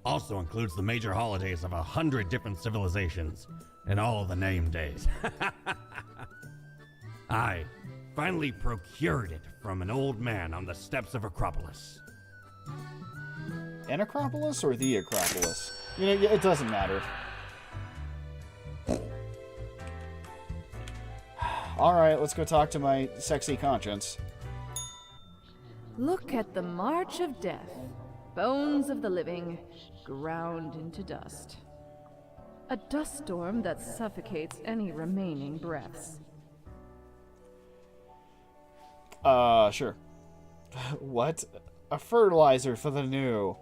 Also includes the major holidays of 100 different civilizations, and all of the name days. I finally procured it from an old man on the steps of Acropolis. An Acropolis or the Acropolis? You know, it doesn't matter. Alright, let's go talk to my sexy conscience. Look at the march of death. Bones of the living, ground into dust. A dust storm that suffocates any remaining breaths. Sure. What? A fertilizer for the new.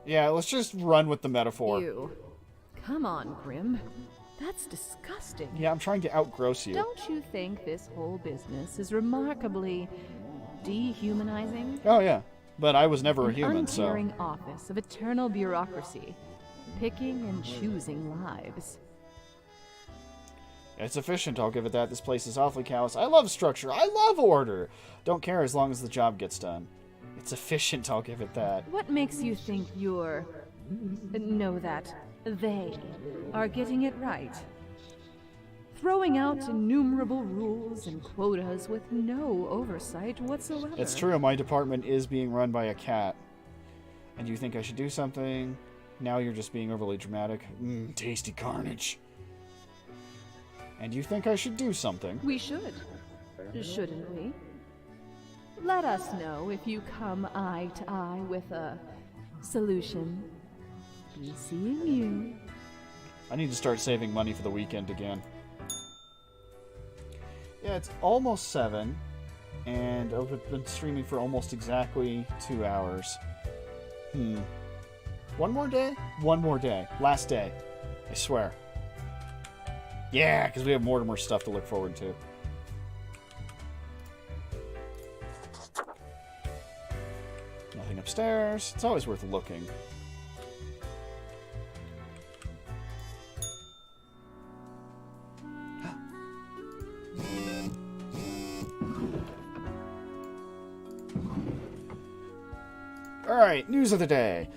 Yeah, let's just run with the metaphor. Ew. Come on, Grim. That's disgusting. Yeah, I'm trying to outgross you. Don't you think this whole business is remarkably dehumanizing? Oh, yeah. But I was never a An human, so... uncaring office of eternal bureaucracy, picking and choosing lives. It's efficient, I'll give it that. This place is awfully callous. I love structure. I love order. Don't care as long as the job gets done. It's efficient, I'll give it that. What makes you think you're... no, that they are getting it right? Throwing out innumerable rules and quotas with no oversight whatsoever. It's true, my department is being run by a cat. And you think I should do something? Now you're just being overly dramatic. Tasty carnage. And you think I should do something? We should. Shouldn't we? Let us know if you come eye to eye with a solution. Be seeing you. I need to start saving money for the weekend again. Yeah, it's almost 7, and I've been streaming for almost exactly 2 hours. One more day? One more day. Last day. I swear. Yeah, because we have Mortimer stuff to look forward to. Nothing upstairs. It's always worth looking. Alright, news of the day.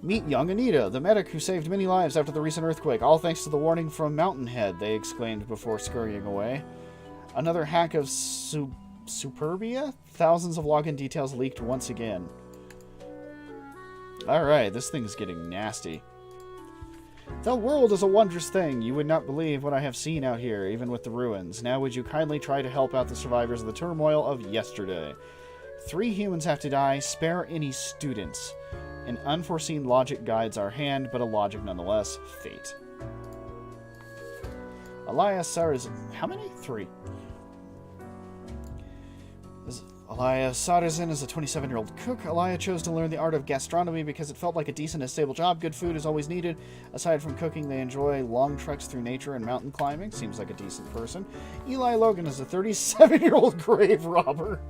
Meet young Anita, the medic who saved many lives after the recent earthquake. All thanks to the warning from Mountainhead, they exclaimed before scurrying away. Another hack of Superbia? Thousands of login details leaked once again. Alright, this thing's getting nasty. The world is a wondrous thing. You would not believe what I have seen out here, even with the ruins. Now would you kindly try to help out the survivors of the turmoil of yesterday? 3 humans have to die. Spare any students. An unforeseen logic guides our hand, but a logic nonetheless. Fate. Elias Sarazin. How many? 3. Elia Sarazin is a 27-year-old cook. Elia chose to learn the art of gastronomy because it felt like a decent and stable job. Good food is always needed. Aside from cooking, they enjoy long treks through nature and mountain climbing. Seems like a decent person. Eli Logan is a 37-year-old grave robber.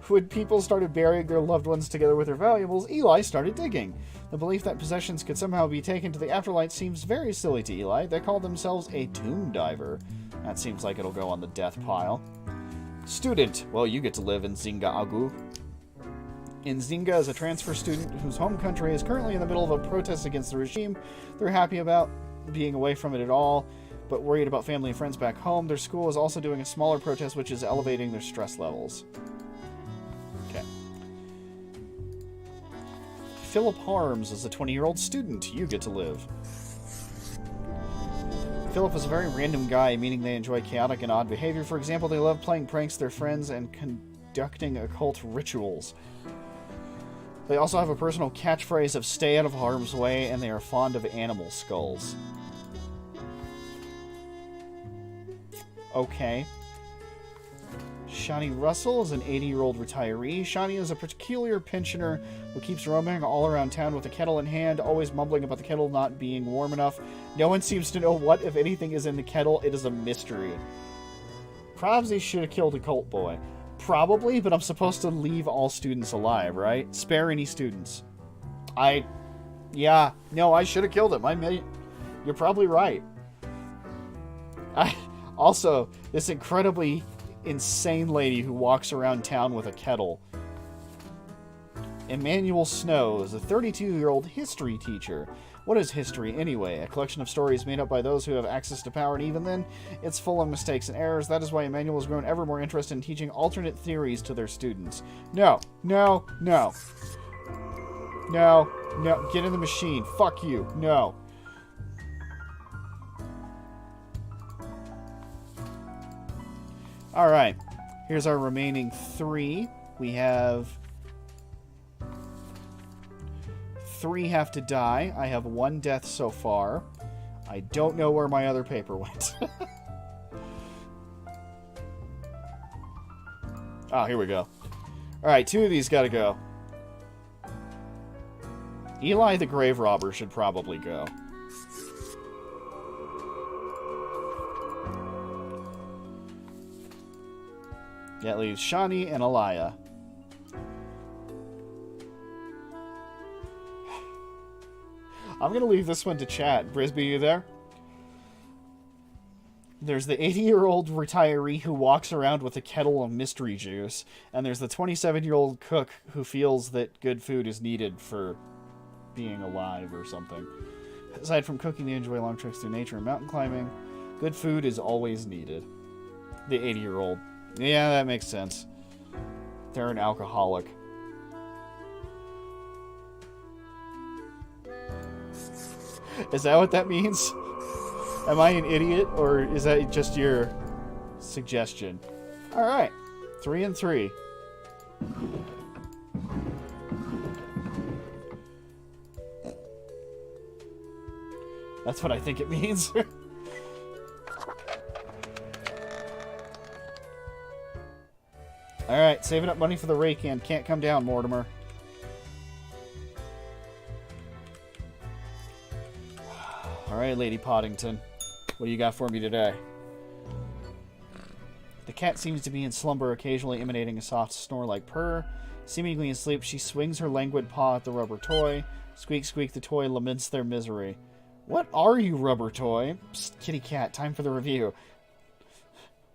When people started burying their loved ones together with their valuables, Eli started digging. The belief that possessions could somehow be taken to the afterlife seems very silly to Eli. They call themselves a tomb diver. That seems like it'll go on the death pile. Student. Well, you get to live in Zinga Agu. Nzinga is a transfer student whose home country is currently in the middle of a protest against the regime. They're happy about being away from it at all, but worried about family and friends back home. Their school is also doing a smaller protest, which is elevating their stress levels. Okay. Philip Harms is a 20-year-old student. You get to live. Philip is a very random guy, meaning they enjoy chaotic and odd behavior. For example, they love playing pranks to their friends and conducting occult rituals. They also have a personal catchphrase of stay out of harm's way, and they are fond of animal skulls. Okay. Shawnee Russell is an 80-year-old retiree. Shawnee is a peculiar pensioner who keeps roaming all around town with a kettle in hand, always mumbling about the kettle not being warm enough. No one seems to know what, if anything, is in the kettle. It is a mystery. Probably should have killed a cult boy. Probably, but I'm supposed to leave all students alive, right? Spare any students. Yeah, no, I should have killed him. You're probably right. Also, this incredibly insane lady who walks around town with a kettle. Emmanuel Snow is a 32-year-old history teacher. What is history anyway? A collection of stories made up by those who have access to power, and even then, it's full of mistakes and errors. That is why Emmanuel has grown ever more interested in teaching alternate theories to their students. No. No. No. No. No. Get in the machine. Fuck you. No. Alright. Here's our remaining 3. We have 3 have to die. I have 1 death so far. I don't know where my other paper went. Oh, here we go. Alright, 2 of these gotta go. Eli the Grave Robber should probably go. That leaves Shawnee and Elia. I'm going to leave this one to chat. Brisby, you there? There's the 80-year-old retiree who walks around with a kettle of mystery juice, and there's the 27-year-old cook who feels that good food is needed for being alive or something. Aside from cooking, they enjoy long trips through nature and mountain climbing. Good food is always needed. The 80-year-old. Yeah, that makes sense. They're an alcoholic. Is that what that means? Am I an idiot, or is that just your suggestion? Alright. 3 and 3. That's what I think it means. Alright, saving up money for the Raycan. Can't come down, Mortimer. Alright, Lady Poddington. What do you got for me today? The cat seems to be in slumber, occasionally emanating a soft snore-like purr. Seemingly asleep, she swings her languid paw at the rubber toy. Squeak, squeak, the toy laments their misery. What are you, rubber toy? Psst, kitty cat, time for the review.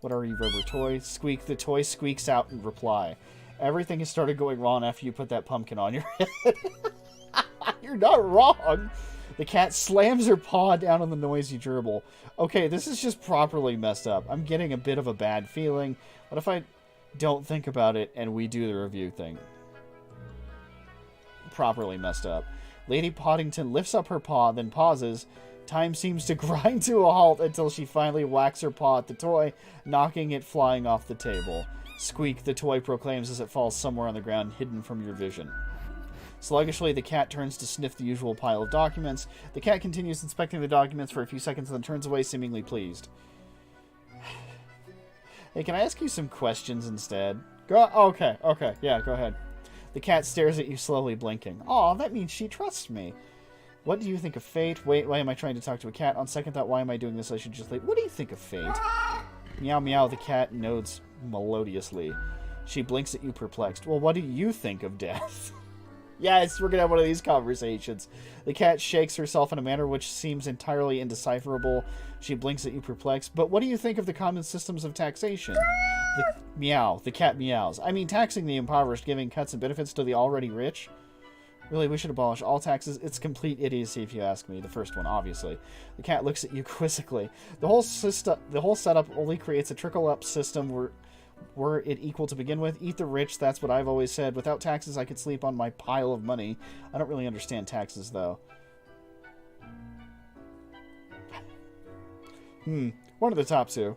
What are you, rubber toy? Squeak, the toy squeaks out in reply. Everything has started going wrong after you put that pumpkin on your head. You're not wrong. The cat slams her paw down on the noisy gerbil. Okay, this is just properly messed up. I'm getting a bit of a bad feeling. What if I don't think about it and we do the review thing? Properly messed up. Lady Poddington lifts up her paw, then pauses. Time seems to grind to a halt until she finally whacks her paw at the toy, knocking it flying off the table. Squeak, the toy proclaims as it falls somewhere on the ground, hidden from your vision. Sluggishly, the cat turns to sniff the usual pile of documents. The cat continues inspecting the documents for a few seconds and then turns away, seemingly pleased. Hey, can I ask you some questions instead? Go. Okay, yeah, go ahead. The cat stares at you, slowly blinking. Aw, that means she trusts me. What do you think of fate? Wait, why am I trying to talk to a cat? On second thought, why am I doing this? I should just leave. What do you think of fate? Meow meow, the cat nods melodiously. She blinks at you, perplexed. Well, what do you think of death? Yes, we're gonna have one of these conversations. The cat shakes herself in a manner which seems entirely indecipherable. She blinks at you, perplexed. But what do you think of the common systems of taxation? The cat meows. I mean, taxing the impoverished, giving cuts and benefits to the already rich? Really, we should abolish all taxes. It's complete idiocy, if you ask me. The first one, obviously. The cat looks at you quizzically. The whole setup only creates a trickle-up system were it equal to begin with. Eat the rich, that's what I've always said. Without taxes, I could sleep on my pile of money. I don't really understand taxes, though. One of the top two.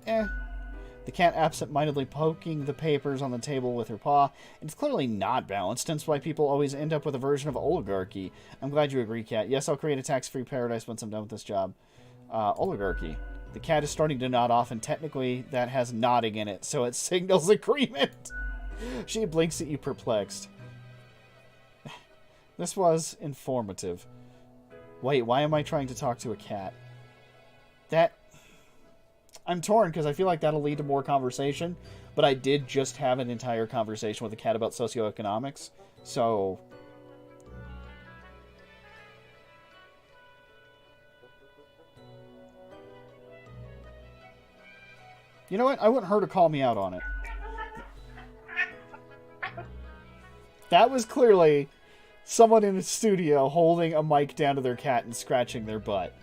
The cat absent-mindedly poking the papers on the table with her paw. It's clearly not balanced, hence why people always end up with a version of oligarchy. I'm glad you agree, cat. Yes, I'll create a tax-free paradise once I'm done with this job. Oligarchy. The cat is starting to nod off, and technically that has nodding in it, so it signals agreement. She blinks at you, perplexed. This was informative. Wait, why am I trying to talk to a cat? I'm torn, because I feel like that'll lead to more conversation, but I did just have an entire conversation with a cat about socioeconomics, so... You know what? I wouldn't hurt to call me out on it. That was clearly someone in a studio holding a mic down to their cat and scratching their butt.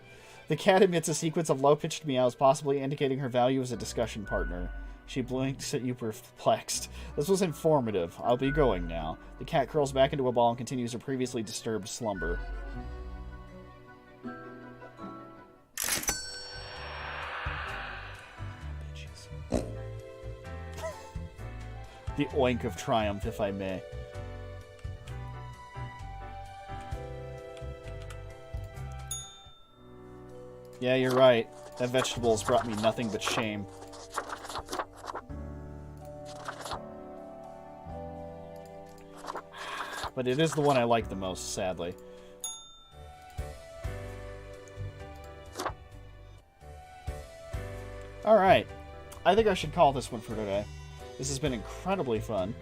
The cat emits a sequence of low-pitched meows, possibly indicating her value as a discussion partner. She blinks at you, perplexed. This was informative. I'll be going now. The cat curls back into a ball and continues her previously disturbed slumber. The oink of triumph, if I may. Yeah, you're right. That vegetable has brought me nothing but shame. But it is the one I like the most, sadly. Alright. I think I should call this one for today. This has been incredibly fun.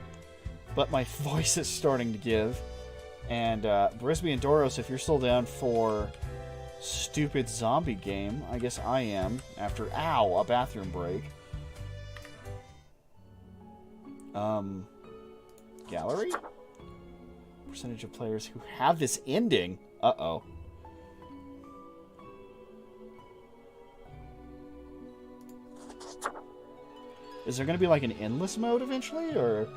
But my voice is starting to give. And, Brisby and Doros, if you're still down for... stupid zombie game. I guess I am. After, a bathroom break. Gallery? Percentage of players who have this ending. Uh-oh. Is there going to be like an endless mode eventually, or...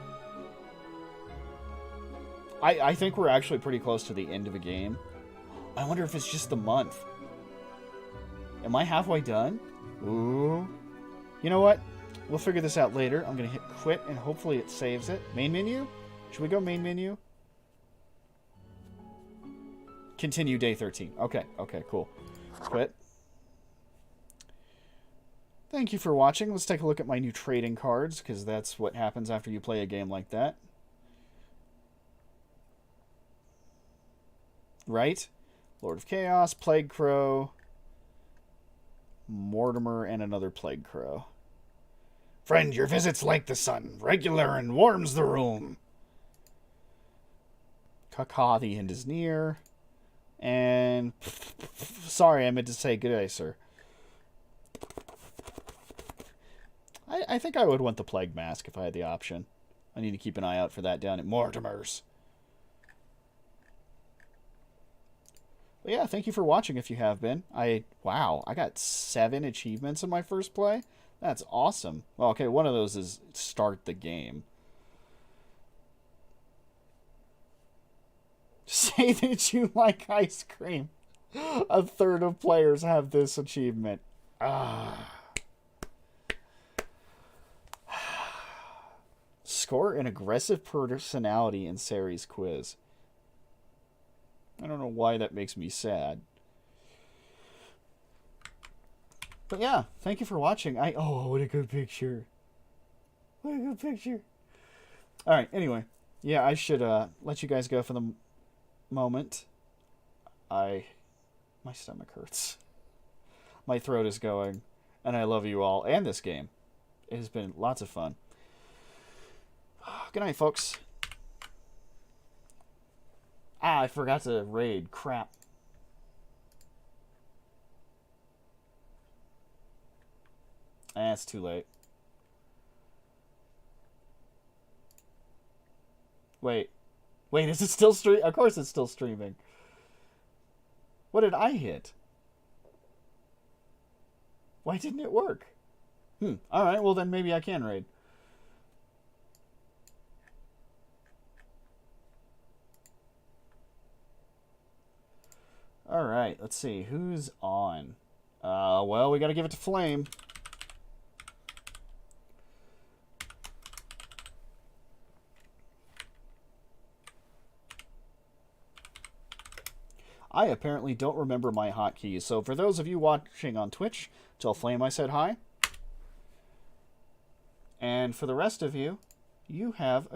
I think we're actually pretty close to the end of a game. I wonder if it's just the month. Am I halfway done? Ooh. You know what? We'll figure this out later. I'm going to hit quit, and hopefully it saves it. Main menu? Should we go main menu? Continue day 13. Okay, cool. Quit. Thank you for watching. Let's take a look at my new trading cards, because that's what happens after you play a game like that. Right? Lord of Chaos, Plague Crow, Mortimer, and another Plague Crow. Friend, your visit's like the sun, regular and warms the room. Kaka, the end is near. And... sorry, I meant to say good day, sir. I think I would want the Plague Mask if I had the option. I need to keep an eye out for that down at Mortimer's. But yeah, thank you for watching if you have been. Wow, I got 7 achievements in my first play. That's awesome. Well, okay, one of those is start the game. Say that you like ice cream. A third of players have this achievement. score an aggressive personality in Sari's quiz. I don't know why that makes me sad. But yeah, thank you for watching. Oh, what a good picture. What a good picture. Alright, anyway. Yeah, I should let you guys go for the moment. My stomach hurts. My throat is going. And I love you all and this game. It has been lots of fun. Good night, folks. I forgot to raid. Crap. It's too late. Wait, is it still streaming? Of course it's still streaming. What did I hit? Why didn't it work? Alright, well then maybe I can raid. Alright, let's see. Who's on? Well, we gotta give it to Flame. I apparently don't remember my hotkeys, so for those of you watching on Twitch, tell Flame I said hi. And for the rest of you, you have a